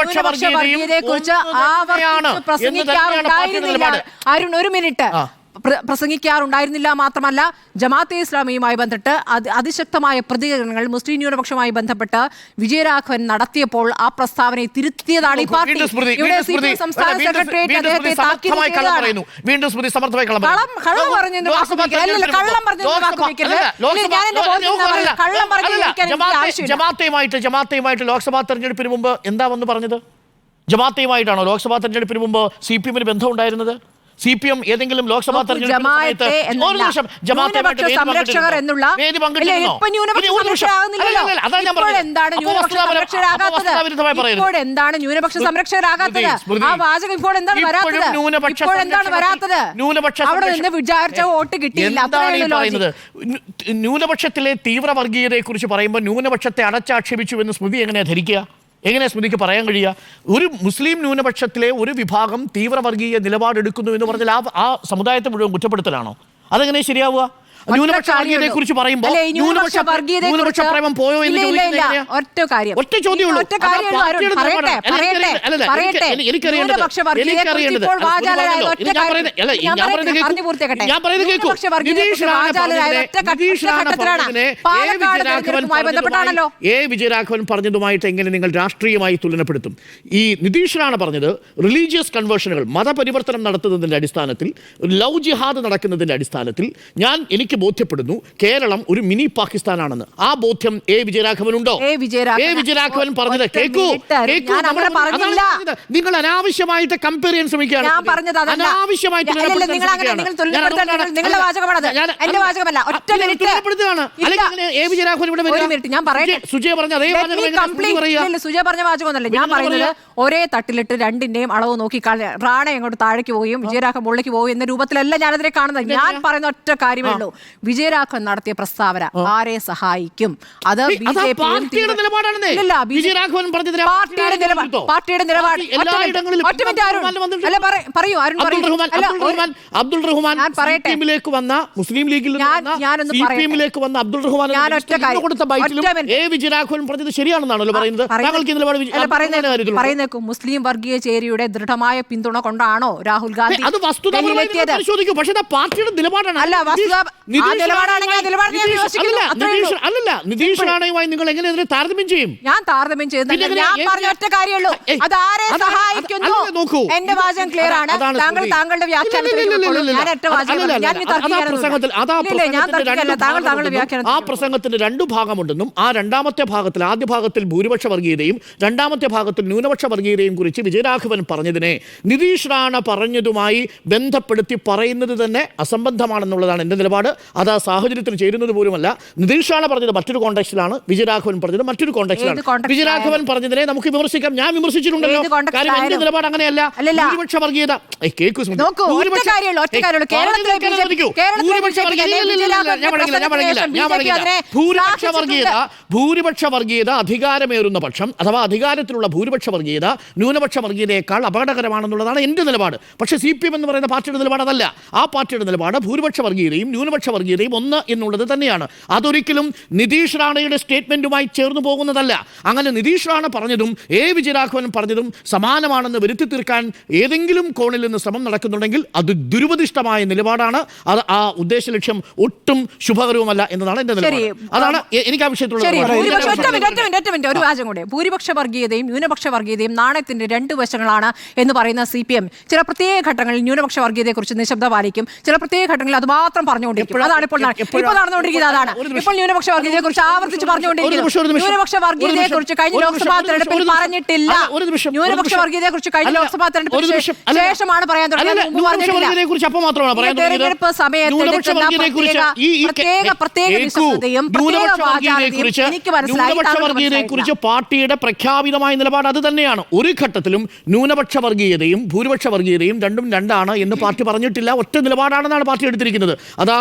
അരുൺ ഒരു മിനിറ്റ്. പ്രസംഗിക്കാറുണ്ടായിരുന്നില്ല. മാത്രമല്ല ജമാഅത്തെ ഇസ്ലാമിയുമായി ബന്ധപ്പെട്ട് അതിശക്തമായ പ്രതികരണങ്ങൾ മുസ്ലിം ന്യൂനപക്ഷവുമായി ബന്ധപ്പെട്ട് വിജയരാഘവൻ നടത്തിയപ്പോൾ ആ പ്രസ്താവനയെ തിരുത്തിയതാണ് ഈ പാർട്ടി. ഇവിടെ CPM സംസ്ഥാന സെക്രട്ടേറിയറ്റ് അദ്ദേഹത്തെ താക്കീത് ചെയ്തതാണ്. വീണ്ടും സ്മൃതി സമർത്ഥമായി കള്ളം പറഞ്ഞതിന്റെ വാക്ക് ഉപയോഗിക്കരുത്. കള്ളം പറഞ്ഞതിന്റെ വാക്ക് ഉപയോഗിക്കരുത്. ഞാൻ എന്റെ ബോധ്യം കള്ളം പറഞ്ഞിരിക്കാൻ ജമാഅത്തുമായിട്ട് ലോക്സഭാ തെരഞ്ഞെടുപ്പിന് മുമ്പ് എന്താ വന്ന് പറഞ്ഞത്? ജമാഅത്തുമായിട്ടാണോ ലോക്സഭാ തെരഞ്ഞെടുപ്പിന് മുമ്പ് CPM ബന്ധം ഉണ്ടായിരുന്നത്? CPM ഏതെങ്കിലും ലോക്സഭാ തെരഞ്ഞെടുപ്പ് സംരക്ഷകർ എന്നുള്ള എന്താണ് ന്യൂനപക്ഷ സംരക്ഷകരാകാത്തത്? ആ വാചകം ഇപ്പോൾ എന്താണ് വരാത്തത്? അവിടെ നിന്ന് വിചാരിച്ച വോട്ട് കിട്ടിയില്ല. ന്യൂനപക്ഷത്തിലെ തീവ്രവർഗീയതയെ കുറിച്ച് പറയുമ്പോൾ ന്യൂനപക്ഷത്തെ അടച്ചാക്ഷേപിച്ചു എന്ന് സ്മൃതി എങ്ങനെയാ ധരിക്കുക? എങ്ങനെ സ്മൃതിക്ക് പറയാൻ കഴിയുക? ഒരു മുസ്ലിം ന്യൂനപക്ഷത്തിലെ ഒരു വിഭാഗം തീവ്രവർഗീയ നിലപാടെടുക്കുന്നു എന്ന് പറഞ്ഞാൽ ആ സമുദായത്തെ മുഴുവൻ കുറ്റപ്പെടുത്തലാണോ? അതെങ്ങനെ ശരിയാവുക? ന്യൂനപക്ഷ വർഗീയതയെ കുറിച്ച് പറയുമ്പോൾ ന്യൂനപക്ഷ പ്രേമം പോയോ എന്ന് ഒറ്റ ചോദ്യമുള്ളൂ. വിജയരാഘവൻ പറഞ്ഞതുമായിട്ട് എങ്ങനെ നിങ്ങൾ രാഷ്ട്രീയമായി തുലനപ്പെടുത്തും? ഈ നിതീഷ് റാണ പറഞ്ഞത് റിലീജിയസ് കൺവേർഷനുകൾ, മതപരിവർത്തനം നടത്തുന്നതിന്റെ അടിസ്ഥാനത്തിൽ, ലവ് ജിഹാദ് നടക്കുന്നതിന്റെ അടിസ്ഥാനത്തിൽ എനിക്ക് ബോധ്യപ്പെടുന്നു കേരളം ഒരു മിനി പാകിസ്ഥാനാണെന്ന്. ആ ബോധ്യം വിജയരാഘവനുണ്ടോ? വിജയരാഘവൻ പറഞ്ഞത് കേൾക്കൂ. നിങ്ങൾ അനാവശ്യമായിട്ട് കമ്പയർ ചെയ്യാൻ ശ്രമിക്കുകയാണ്. സുജയ പറഞ്ഞ വാചകമൊന്നല്ല ഞാൻ പറയുന്നത്. ഒരേ തട്ടിലിട്ട് രണ്ടിന്റെയും അളവ് നോക്കി റാണ എങ്ങോട്ട് താഴേക്ക് പോവുകയും വിജയരാഘവൻ മുകളിലേക്ക് പോവുകയും എന്ന രൂപത്തിലല്ല ഞാനതിനെ കാണുന്നത്. ഞാൻ പറയുന്ന ഒറ്റ കാര്യമേ ഉള്ളൂ, വിജയരാഘവൻ നടത്തിയ പ്രസ്താവന ആരെ സഹായിക്കും? അത് പാർട്ടിയുടെ നിലപാട്. അബ്ദുൾ റഹ്മാൻ സിപിഎമ്മിലേക്ക് വന്ന മുസ്ലിം ലീഗിൽ വന്ന അബ്ദുൾ റഹ്മാൻ കൊടുത്ത ബൈറ്റിലും വിജയരാഘവൻ പറഞ്ഞത് ശരിയാണെന്നാണല്ലോ പറയുന്നത്. പറയുന്നേക്കും മുസ്ലിം വർഗീയ ചേരിയുടെ ദൃഢമായ പിന്തുണ കൊണ്ടാണോ രാഹുൽ ഗാന്ധി അത് വസ്തുതപരമായി പരിശോധിക്കൂ. പക്ഷേ പാർട്ടിയുടെ നിലപാടാണ്. നിതീഷ് റാണയുമായി നിങ്ങൾ എങ്ങനെ ഇതിനെ താരതമ്യം ചെയ്യും? ഞാൻ താരതമ്യം ചെയ്യുന്നില്ല. ഞാൻ പറഞ്ഞ ഒറ്റ കാര്യമുള്ളൂ, അതാരെ സഹായിക്കുന്നു? എന്റെ വാചകം ക്ലിയർ ആണ്. താങ്കളുടെ ആ പ്രസംഗത്തിന് രണ്ടു ഭാഗമുണ്ടെന്നും ആ രണ്ടാമത്തെ ഭാഗത്തിൽ, ആദ്യ ഭാഗത്തിൽ ഭൂരിപക്ഷ വർഗീയതയും രണ്ടാമത്തെ ഭാഗത്തിൽ ന്യൂനപക്ഷ വർഗീയതയും കുറിച്ച് വിജയരാഘവൻ പറഞ്ഞതിനെ നിതീഷ് റാണ പറഞ്ഞതുമായി ബന്ധപ്പെടുത്തി പറയുന്നത് തന്നെ അസംബന്ധമാണെന്നുള്ളതാണ് എന്റെ നിലപാട്. അത് ആ സാഹചര്യത്തിൽ ചേരുന്നത് പോലുമല്ല. നിതീഷ് റാണ പറഞ്ഞത് മറ്റൊരു കോണ്ടെക്സ്റ്റിലാണ്, വിജയരാഘവൻ പറഞ്ഞത് മറ്റൊരു കോണ്ടെക്സ്റ്റിലാണ്. വിജയരാഘവൻ പറഞ്ഞതിനെ നമുക്ക് വിമർശിക്കാം. ഞാൻ വിമർശിച്ചിട്ടുണ്ടല്ലോ. കാര്യം എന്റെ നിലപാട് അങ്ങനെയല്ല. ഭൂരിപക്ഷ വർഗീയത ഭൂരിപക്ഷ വർഗീയത അധികാരമേറുന്ന പക്ഷം അഥവാ അധികാരത്തിലുള്ള ഭൂരിപക്ഷ വർഗീയത ന്യൂനപക്ഷ വർഗീയതയേക്കാൾ അപകടകരമാണെന്നുള്ളതാണ് എന്റെ നിലപാട്. പക്ഷേ CPM എന്ന് പറയുന്ന പാർട്ടിയുടെ നിലപാട് അതല്ല. ആ പാർട്ടിയുടെ നിലപാട് ഭൂരിപക്ഷ വർഗീയതയും ന്യൂനപക്ഷ വർഗീയതയും ഒന്ന് എന്നുള്ളത് തന്നെയാണ്. അതൊരിക്കലും നിതീഷ് റാണയുടെ സ്റ്റേറ്റ്മെന്റുമായി ചേർന്ന് പോകുന്നതല്ല. അങ്ങനെ നിതീഷ് റാണ പറഞ്ഞതും വിജയരാഘവൻ പറഞ്ഞതും സമാനമാണെന്ന് വരുത്തി തീർക്കാൻ ഏതെങ്കിലും കോണിൽ നിന്ന് ശ്രമം നടക്കുന്നുണ്ടെങ്കിൽ അത് ദുരുപദിഷ്ടമായ നിലപാടാണ്. അത് ആ ഉദ്ദേശ ലക്ഷ്യം ഒട്ടും ശുഭകരവുമല്ല എന്നതാണ് എന്റെ നിലപാട്. അതാണ് എനിക്ക് ആ വിഷയത്തിലുള്ള ഒരു വാചകം കൂടെ. ഭൂരിപക്ഷ വർഗീയതയും ന്യൂനപക്ഷ വർഗീയതയും നാണയത്തിന്റെ രണ്ട് വശങ്ങളാണ് എന്ന് പറയുന്ന CPM ചില പ്രത്യേക ഘട്ടങ്ങളിൽ ന്യൂനപക്ഷ വർഗീയതയെക്കുറിച്ച് നിശബ്ദ പാലിക്കും, ചില പ്രത്യേക ഘട്ടങ്ങളിൽ അത് മാത്രം പറഞ്ഞുകൊണ്ടിരിക്കും. അതാണ് ഇപ്പോൾ നടന്നുകൊണ്ടിരിക്കുന്നത്. അതാണ് ഇപ്പോൾ ന്യൂനപക്ഷ വർഗീയതയെക്കുറിച്ച് ആവർത്തിച്ച് പറഞ്ഞുകൊണ്ടിരിക്കുന്നത്. ന്യൂനപക്ഷ വർഗീയതയെക്കുറിച്ച് കഴിഞ്ഞ ലോക്സഭാ തെരഞ്ഞെടുപ്പിൽ പറഞ്ഞിട്ടില്ല. ന്യൂനപക്ഷ വർഗീയതയെക്കുറിച്ച് കഴിഞ്ഞ ലോക്സഭാ തെരഞ്ഞെടുപ്പിന് ശേഷമാണ് പറയാൻ തുടങ്ങിയത്. തെരഞ്ഞെടുപ്പ് സമയത്ത് പാർട്ടിയുടെ പ്രഖ്യാപിതമായ നിലപാട് അത് തന്നെയാണ്. ഒരു ഘട്ടത്തിലും ന്യൂനപക്ഷ വർഗീയതയും ഭൂരിപക്ഷ വർഗീയതയും രണ്ടും രണ്ടാണ് എന്ന് പാർട്ടി പറഞ്ഞിട്ടില്ല. ഒറ്റ നിലപാടാണെന്നാണ് പാർട്ടി എടുത്തിരിക്കുന്നത്. അതാ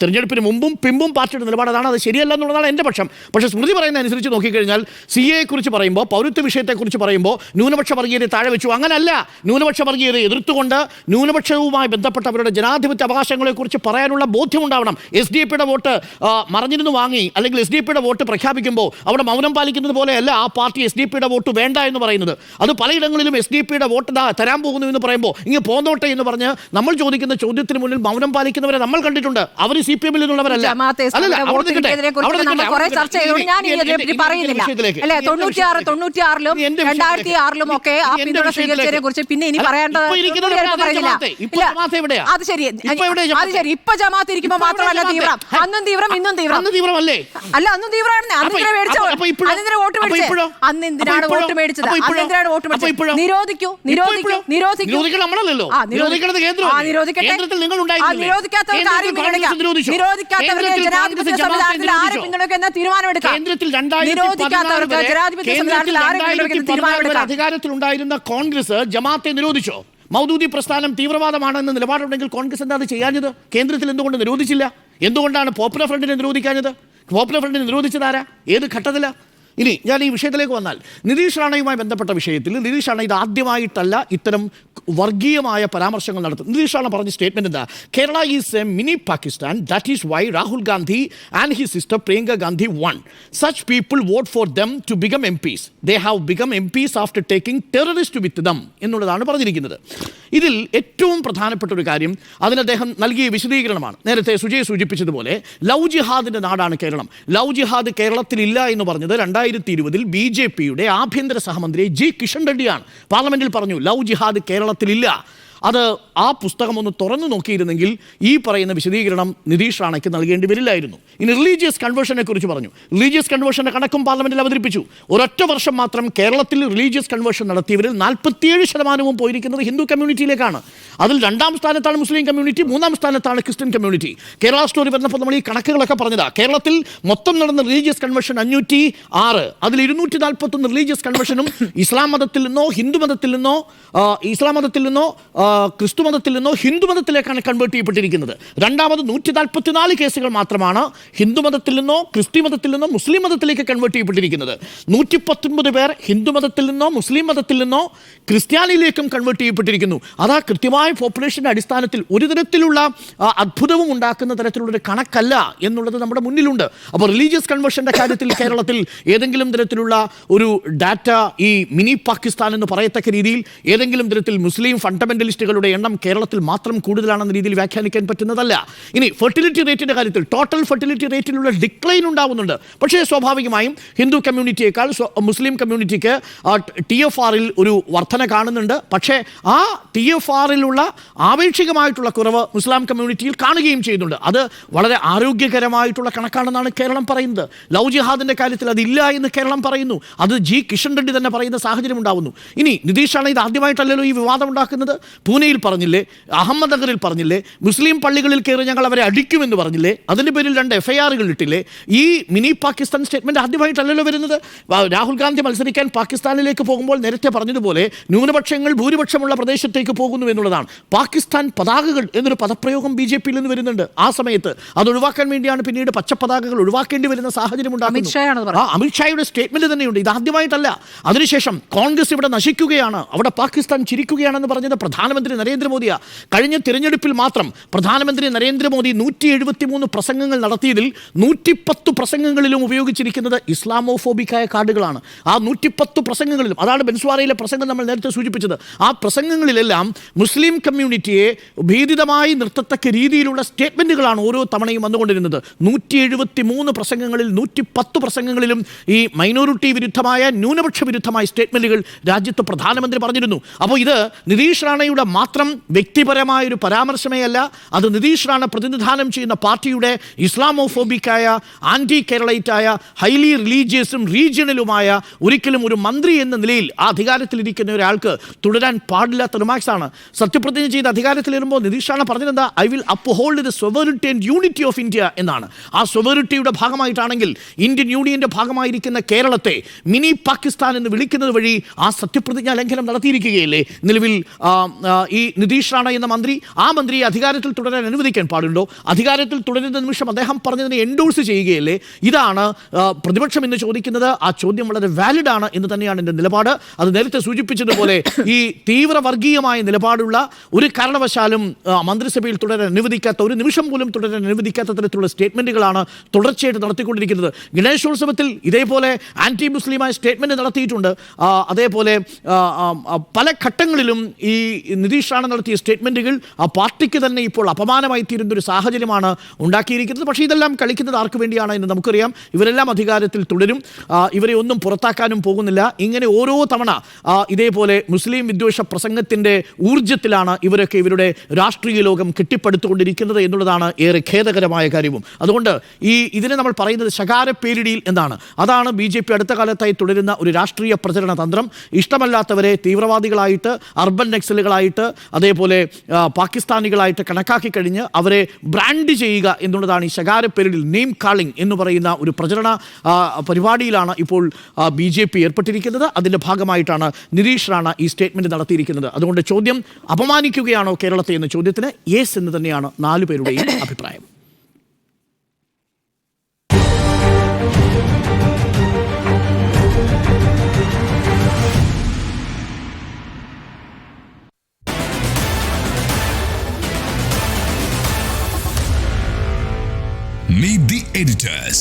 തിരഞ്ഞെടുപ്പിന് മുമ്പും പിമ്പും പാർട്ടിയുടെ നിലപാട് അതാണ്. അത് ശരിയല്ല എന്നുള്ളതാണ് എൻ്റെ പക്ഷം. പക്ഷേ സ്മൃതി പറയുന്ന അനുസരിച്ച് നോക്കിക്കഴിഞ്ഞാൽ CAA കുറിച്ച് പറയുമ്പോൾ, പൗരത്വ വിഷയത്തെക്കുറിച്ച് പറയുമ്പോൾ ന്യൂനപക്ഷ വർഗീയരെ താഴെ വെച്ചു. അങ്ങനല്ല. ന്യൂനപക്ഷ വർഗീയരെ എതിർത്തുകൊണ്ട് ന്യൂനപക്ഷവുമായി ബന്ധപ്പെട്ട അവരുടെ ജനാധിപത്യ അവകാശങ്ങളെക്കുറിച്ച് പറയാനുള്ള ബോധ്യമുണ്ടാവണം. SDPയുടെ വോട്ട് മറഞ്ഞിരുന്ന് വാങ്ങി അല്ലെങ്കിൽ SDPയുടെ വോട്ട് പ്രഖ്യാപിക്കുമ്പോൾ അവിടെ മൗനം പാലിക്കുന്നത് പോലെയല്ല ആ പാർട്ടി SDPയുടെ വോട്ട് വേണ്ട എന്ന് പറയുന്നത്. അത് പലയിടങ്ങളിലും SDPയുടെ വോട്ട് തരാൻ പോകുന്നു എന്ന് പറയുമ്പോൾ ഇങ്ങനെ പോന്നോട്ടെ എന്ന് പറഞ്ഞ് നമ്മൾ ചോദിക്കുന്ന ചോദ്യത്തിന് മുന്നിൽ മൗനം പാലിക്കുന്നവരെ നമ്മൾ കണ്ടിട്ടുണ്ട്. അവർ CPM-ൽ നിന്നുള്ളവരല്ല. ജമാഅത്തെ ഇസ്ലാമിയുടെ വോട്ടിനെതിരെ കുറിച്ച് നമ്മൾ കുറേ ചർച്ച ചെയ്തു. ഞാൻ ഈ ഇതിനെപ്പറ്റി പറയുന്നില്ല. അല്ലേ, 96-ലും 2006-ലും ഒക്കെ ആ പിന്തുണ സ്വീകരിച്ചതിനെ കുറിച്ച് പിന്നെ ഇനി പറയേണ്ടത് പറയുന്നില്ല. അത് ശരി, ഇപ്പൊ ജമാഅത്ത് ഇരിക്കുമ്പോൾ മാത്രമല്ല തീവ്രം. അന്നും തീവ്രം, ഇന്നും തീവ്രം. അല്ല, അന്നും തീവ്രമാണ്. അന്നെന്തിനാ മേടിച്ചോ? അന്നെന്തിനാ വോട്ട് മേടിച്ചത്? അന്നെന്തിനാണ് വോട്ട് മേടിച്ചത്? അന്നെന്തിനാണ് വോട്ട് മേടിച്ചത്? നിരോധിക്കൂ, നിരോധിക്കൂ, നിരോധിക്കൂ. നിരോധിക്കാത്തവർക്ക് ആരും പിന്തുണയ്ക്കാം. നിരോധിക്കാത്തവർക്ക് ജനാധിപത്യ സംവിധാനത്തിൽ ആരും പിന്തുണയ്ക്കുന്ന തീരുമാനമെടുക്കാം. നിരോധിക്കാത്തവർക്ക് ജനാധിപത്യ സംവിധാനത്തിൽ ആരും പിന്തുണയ്ക്കുന്ന തീരുമാനമെടുക്കാം. അധികാരത്തിലുണ്ടായിരുന്ന കോൺഗ്രസ് ജമാഅത്തെ നിരോധിച്ചോ? മൗദൂദി പ്രസ്ഥാനം തീവ്രവാദമാണെന്ന് നിലപാടുണ്ടെങ്കിൽ കോൺഗ്രസ് എന്താ അത് ചെയ്യാഞ്ഞത്? കേന്ദ്രത്തിൽ എന്തുകൊണ്ട് നിരോധിച്ചില്ല? എന്തുകൊണ്ടാണ് പോപ്പുലർ ഫ്രണ്ടിനെ നിരോധിക്കാഞ്ഞത്? പോപ്പുലർ ഫ്രണ്ടിനെ നിരോധിച്ചതാരാ? ഏത് ഘട്ടത്തിലാണ്? ഇനി ഞാൻ ഈ വിഷയത്തിലേക്ക് വന്നാൽ, നിതീഷ് റാണയുമായി ബന്ധപ്പെട്ട വിഷയത്തിൽ നിതീഷ് റാണ ഇത് ആദ്യമായിട്ടല്ല ഇത്തരം വർഗീയമായ പരാമർശങ്ങൾ നടത്തുന്നത്. നിതീഷ് റാണ പറഞ്ഞ സ്റ്റേറ്റ്മെന്റ് എന്താ? Kerala is a mini Pakistan, that is why Rahul Gandhi and his sister Priyanka Gandhi won. Such people vote for them to become MPs. They have become MPs after taking terrorist with them എന്നുള്ളതാണ് പറഞ്ഞിരിക്കുന്നത്. ഇതിൽ ഏറ്റവും പ്രധാനപ്പെട്ട ഒരു കാര്യം അതിന് അദ്ദേഹം നൽകിയ വിശദീകരണമാണ്. നേരത്തെ സുജയ് സൂചിപ്പിച്ചതുപോലെ ലവ് ജിഹാദിന്റെ നാടാണ് കേരളം. ലവ് ജിഹാദ് കേരളത്തിലില്ല എന്ന് പറഞ്ഞത് 2020 BJPയുടെ ആഭ്യന്തര സഹമന്ത്രി G. കിഷൻ റെഡ്ഡിയാണ്. പാർലമെന്റിൽ പറഞ്ഞു ലവ് ജിഹാദ് കേരളത്തിലില്ല. അത് ആ പുസ്തകം ഒന്ന് തുറന്നു നോക്കിയിരുന്നെങ്കിൽ ഈ പറയുന്ന വിശദീകരണം നിതീഷ് റാണയ്ക്ക് നൽകേണ്ടി വരില്ലായിരുന്നു. ഇനി റിലീജിയസ് കൺവേർഷനെ കുറിച്ച് പറഞ്ഞു. റിലീജിയസ് കൺവേർഷന്റെ കണക്കും പാർലമെന്റിൽ അവതരിപ്പിച്ചു. ഒരൊറ്റ വർഷം മാത്രം കേരളത്തിൽ റിലീജിയസ് കൺവേർഷൻ നടത്തിയവരിൽ 47% പോയിരിക്കുന്നത് ഹിന്ദു കമ്മ്യൂണിറ്റിയിലേക്കാണ്. അതിൽ 2ാം സ്ഥാനത്താണ് മുസ്ലിം കമ്മ്യൂണിറ്റി, 3ാം സ്ഥാനത്താണ് ക്രിസ്ത്യൻ കമ്മ്യൂണിറ്റി. കേരള സ്റ്റോറി പറഞ്ഞപ്പോൾ നമ്മൾ ഈ കണക്കുകളൊക്കെ പറഞ്ഞതാണ്. കേരളത്തിൽ മൊത്തം നടന്ന റിലീജിയസ് കൺവേർഷൻ 506. അതിൽ 241 റിലീജിയസ് കൺവേർഷനും ഇസ്ലാം മതത്തിൽ നിന്നോ ഹിന്ദു മതത്തിൽ നിന്നോ ക്രിസ്തു മതത്തിൽ നിന്നോ ഹിന്ദു മതത്തിലേക്കാണ് കൺവേർട്ട് ചെയ്യപ്പെട്ടിരിക്കുന്നത്. രണ്ടാമത് 144 കേസുകൾ മാത്രമാണ് ഹിന്ദു മതത്തിൽ നിന്നോ ക്രിസ്ത്യൻ മതത്തിൽ നിന്നോ മുസ്ലിം മതത്തിലേക്ക് കൺവേർട്ട് ചെയ്യപ്പെട്ടിരിക്കുന്നത്. 119 പേർ ഹിന്ദു മതത്തിൽ നിന്നോ മുസ്ലിം മതത്തിൽ നിന്നോ ക്രിസ്ത്യാനിയിലേക്കും കൺവേർട്ട് ചെയ്യപ്പെട്ടിരിക്കുന്നു. അതാ കൃത്യമായ പോപ്പുലേഷൻ്റെ അടിസ്ഥാനത്തിൽ ഒരു തരത്തിലുള്ള അത്ഭുതവും ഉണ്ടാക്കുന്ന തരത്തിലുള്ളൊരു കണക്കല്ല എന്നുള്ളത് നമ്മുടെ മുന്നിലുണ്ട്. അപ്പോൾ റിലീജിയസ് കൺവേർഷൻ്റെ കാര്യത്തിൽ കേരളത്തിൽ ഏതെങ്കിലും തരത്തിലുള്ള ഒരു ഡാറ്റ ഈ മിനി പാകിസ്ഥാൻ എന്ന് പറയത്തക്ക രീതിയിൽ ഏതെങ്കിലും തരത്തിൽ മുസ്ലിം ഫണ്ടമെന്റലിസ്റ്റുകളുടെ എണ്ണം കേരളത്തിൽ മാത്രം കൂടുതലാണെന്ന രീതിയിൽ വ്യാഖ്യാനിക്കാൻ പറ്റുന്നതല്ല. ഇനി ഫെർട്ടിലിറ്റി റേറ്റിൻ്റെ കാര്യത്തിൽ ടോട്ടൽ ഫെർട്ടിലിറ്റി റേറ്റിലുള്ള ഡിക്ലൈൻ ഉണ്ടാവുന്നുണ്ട്. പക്ഷേ സ്വാഭാവികമായും ഹിന്ദു കമ്മ്യൂണിറ്റിയേക്കാൾ മുസ്ലിം കമ്മ്യൂണിറ്റിക്ക് TFR-ൽ ഒരു വർധന കാണുന്നുണ്ട്. പക്ഷേ ആ TFR-ലുള്ള ആപേക്ഷികമായിട്ടുള്ള കുറവ് മുസ്ലിം കമ്മ്യൂണിറ്റിയിൽ കാണുകയും ചെയ്യുന്നുണ്ട്. അത് വളരെ ആരോഗ്യകരമായിട്ടുള്ള കണക്കാണെന്നാണ് കേരളം പറയുന്നത്. ലവ് ജിഹാദിൻ്റെ കാര്യത്തിൽ അതില്ല എന്ന് കേരളം പറയുന്നു. അത് G. കിഷൻ റെഡ്ഡി തന്നെ പറയുന്ന സാഹചര്യം ഉണ്ടാവുന്നു. ഇനി നിതീഷാണ് ഇത് ആദ്യമായിട്ടല്ലല്ലോ ഈ വിവാദം ഉണ്ടാക്കുന്നത്. പൂനെയിൽ പറഞ്ഞില്ലേ, അഹമ്മദ്നഗറിൽ പറഞ്ഞില്ലേ, മുസ്ലിം പള്ളികളിൽ കയറി ഞങ്ങൾ അവരെ അടിക്കുമെന്ന് പറഞ്ഞില്ലേ, അതിൻ്റെ പേരിൽ 2 FIR-കൾ ഇട്ടില്ലേ. ഈ മിനി പാകിസ്ഥാൻ സ്റ്റേറ്റ്മെൻറ്റ് ആദ്യമായിട്ടല്ലല്ലോ വരുന്നത്. രാഹുൽ ഗാന്ധി മത്സരിക്കാൻ പാകിസ്ഥാനിലേക്ക് പോകുമ്പോൾ നേരത്തെ പറഞ്ഞതുപോലെ ന്യൂനപക്ഷങ്ങൾ ഭൂരിപക്ഷമുള്ള പ്രദേശത്തേക്ക് പോകുന്നു എന്നുള്ളതാണ്. പാകിസ്ഥാൻ പതാകകൾ എന്നൊരു പദപ്രയോഗം BJP-യിൽ നിന്ന് വരുന്നുണ്ട്. ആ സമയത്ത് അത് ഒഴിവാക്കാൻ വേണ്ടിയാണ് പിന്നീട് പച്ചപ്പതാകകൾ ഒഴിവാക്കേണ്ടി വരുന്ന സാഹചര്യം ഉണ്ടാകുന്നത്. അമിത്ഷായുടെ സ്റ്റേറ്റ്മെന്റ് തന്നെയുണ്ട്. ഇത് ആദ്യമായിട്ടല്ല. അതിനുശേഷം കോൺഗ്രസ് ഇവിടെ നശിക്കുകയാണ്, അവിടെ പാകിസ്ഥാൻ ചിരിക്കുകയാണെന്ന് പറഞ്ഞത് പ്രധാനമന്ത്രി നരേന്ദ്രമോദിയാണ്. കഴിഞ്ഞ തിരഞ്ഞെടുപ്പിൽ മാത്രം പ്രധാനമന്ത്രി നരേന്ദ്രമോദി 173 പ്രസംഗങ്ങൾ നടത്തിയതിൽ 110 പ്രസംഗങ്ങളിലും ഉപയോഗിച്ചിരിക്കുന്നത് ഇസ്ലാമോഫോബിക്കായ കാർഡുകളാണ്. ആ 110 പ്രസംഗങ്ങളിലും, അതാണ് ബെൻസ്വാറയിലെ പ്രസംഗം നമ്മൾ നേരത്തെ സൂചിപ്പിച്ചത്, ആ പ്രസംഗങ്ങളിലെല്ലാം മുസ്ലിം കമ്മ്യൂണിറ്റിയെ ഭീതിതമായി നിർത്തത്തക്ക രീതിയിലുള്ള സ്റ്റേറ്റ്മെൻറ്റുകളാണ് ഓരോ തവണയും വന്നുകൊണ്ടിരുന്നത്. 173 പ്രസംഗങ്ങളിൽ 110 പ്രസംഗങ്ങളിലും ഈ മൈനോറിറ്റി വിരുദ്ധമായ ന്യൂനപക്ഷ വിരുദ്ധമായ സ്റ്റേറ്റ്മെൻറ്റുകൾ രാജ്യത്ത് പ്രധാനമന്ത്രി പറഞ്ഞിരുന്നു. അപ്പോൾ ഇത് നിതീഷ് റാണയുടെ മാത്രം വ്യക്തിപരമായൊരു പരാമർശമേ അല്ല, അത് നിതീഷ് റാണ പ്രതിനിധാനം ചെയ്യുന്ന പാർട്ടിയുടെ ഇസ്ലാമോഫോബിക്കായ ആൻറ്റി കേരളൈറ്റായ ഹൈലി റിലീജിയസും റീജിയണലുമായ ഒരിക്കലും ഒരു മന്ത്രി എന്ന നിലയിൽ ആ അധികാരത്തിലിരിക്കുന്ന ഒരാൾക്ക് തുടരാൻ പാടില്ലാത്ത റിമാർക്സാണ്. സത്യപ്രതിജ്ഞ ചെയ്ത് അധികാരത്തിലേറുമ്പോൾ നിതീഷ് റാണ പറഞ്ഞത് I will uphold the sovereignty and unity of India എന്നാണ്. ആ സോവറിറ്റിയുടെ ഭാഗമായിട്ടാണെങ്കിൽ ഇന്ത്യൻ യൂണിയൻ്റെ ഭാഗമായിരിക്കുന്ന കേരളത്തെ മിനി പാകിസ്ഥാൻ എന്ന് വിളിക്കുന്നത് വഴി ആ സത്യപ്രതിജ്ഞാ ലംഘനം നടത്തിയിരിക്കുകയല്ലേ. നിലവിൽ ഈ നിതീഷ് റാണ എന്ന മന്ത്രി, ആ മന്ത്രിയെ അധികാരത്തിൽ തുടരാൻ അനുവദിക്കാൻ പാടുണ്ടോ? അധികാരത്തിൽ തുടരുന്ന നിമിഷം അദ്ദേഹം പറഞ്ഞതിനെ എൻഡോഴ്സ് ചെയ്യുകയല്ലേ? ഇതാണ് പ്രതിപക്ഷം എന്ന് ചോദിക്കുന്നത്. ആ ചോദ്യം വളരെ വാലിഡ് ആണ് എന്ന് തന്നെയാണ് എൻ്റെ നിലപാട്. അത് നേരത്തെ സൂചിപ്പിച്ചതുപോലെ ഈ തീവ്ര വർഗീയമായ നിലപാടുള്ള, ഒരു കാരണവശാലും മന്ത്രിസഭയിൽ തുടരാൻ അനുവദിക്കാത്ത, ഒരു നിമിഷം പോലും തുടരാൻ അനുവദിക്കാത്ത തരത്തിലുള്ള സ്റ്റേറ്റ്മെന്റുകളാണ് തുടർച്ചയായിട്ട് നടത്തിക്കൊണ്ടിരിക്കുന്നത്. ഗണേശോത്സവത്തിൽ ഇതേപോലെ ആന്റി മുസ്ലിമായ സ്റ്റേറ്റ്മെന്റ് നടത്തിയിട്ടുണ്ട്. അതേപോലെ പല ഘട്ടങ്ങളിലും ഈ നിതീഷ് റാണ നടത്തിയ സ്റ്റേറ്റ്മെന്റുകൾ ആ പാർട്ടിക്ക് തന്നെ ഇപ്പോൾ അപമാനമായി തീരുന്ന ഒരു സാഹചര്യമാണ് ഉണ്ടാക്കിയിരിക്കുന്നത്. പക്ഷേ ഇതെല്ലാം കളിക്കുന്നത് ആർക്ക് വേണ്ടിയാണ് എന്ന് നമുക്കറിയാം. ഇവരെല്ലാം അധികാരത്തിൽ തുടരും, ഇവരെ ഒന്നും പുറത്താക്കാനും പോകുന്നില്ല. ഇങ്ങനെ ഓരോ തവണ ഇതേപോലെ മുസ്ലിം വിദ്വേഷ പ്രസംഗത്തിന്റെ ഊർജ്ജത്തിലാണ് ഇവരൊക്കെ ഇവരുടെ രാഷ്ട്രീയ ലോകം കെട്ടിപ്പടുത്തുകൊണ്ടിരിക്കുന്നത് എന്നുള്ളതാണ് ഏറെ ഖേദകരമായ കാര്യവും. അതുകൊണ്ട് ഇതിനെ നമ്മൾ പറയുന്നത് ശകാരപ്പേരിടിയിൽ എന്നാണ്. അതാണ് BJP അടുത്ത കാലത്തായി തുടരുന്ന ഒരു രാഷ്ട്രീയ പ്രചരണ തന്ത്രം. ഇഷ്ടമല്ലാത്തവരെ തീവ്രവാദികളായിട്ട്, അർബൻ നക്സലുകളായിട്ട്, അതേപോലെ പാകിസ്ഥാനികളായിട്ട് കണക്കാക്കി കഴിഞ്ഞ് അവരെ ബ്രാൻഡ് ചെയ്യുക എന്നുള്ളതാണ് ഈ ശകാരപ്പേരിടിൽ, നെയിം കാളിംഗ് എന്ന് പറയുന്ന ഒരു പ്രചരണ പരിപാടിയിലാണ് ഇപ്പോൾ BJP ഏർപ്പെട്ടിരിക്കുന്നത്. അതിൻ്റെ ഭാഗമായിട്ടാണ് നിതീഷ് റാണ ഈ സ്റ്റേറ്റ്മെന്റ് നടത്തിയിരിക്കുന്നത്. അതുകൊണ്ട് ചോദ്യം, അപമാനിക്കുകയാണോ കേരളത്തെ എന്ന ചോദ്യത്തിന് യെസ് എന്ന് തന്നെയാണ് 4 പേരുടെയും അഭിപ്രായം. Meet the editors.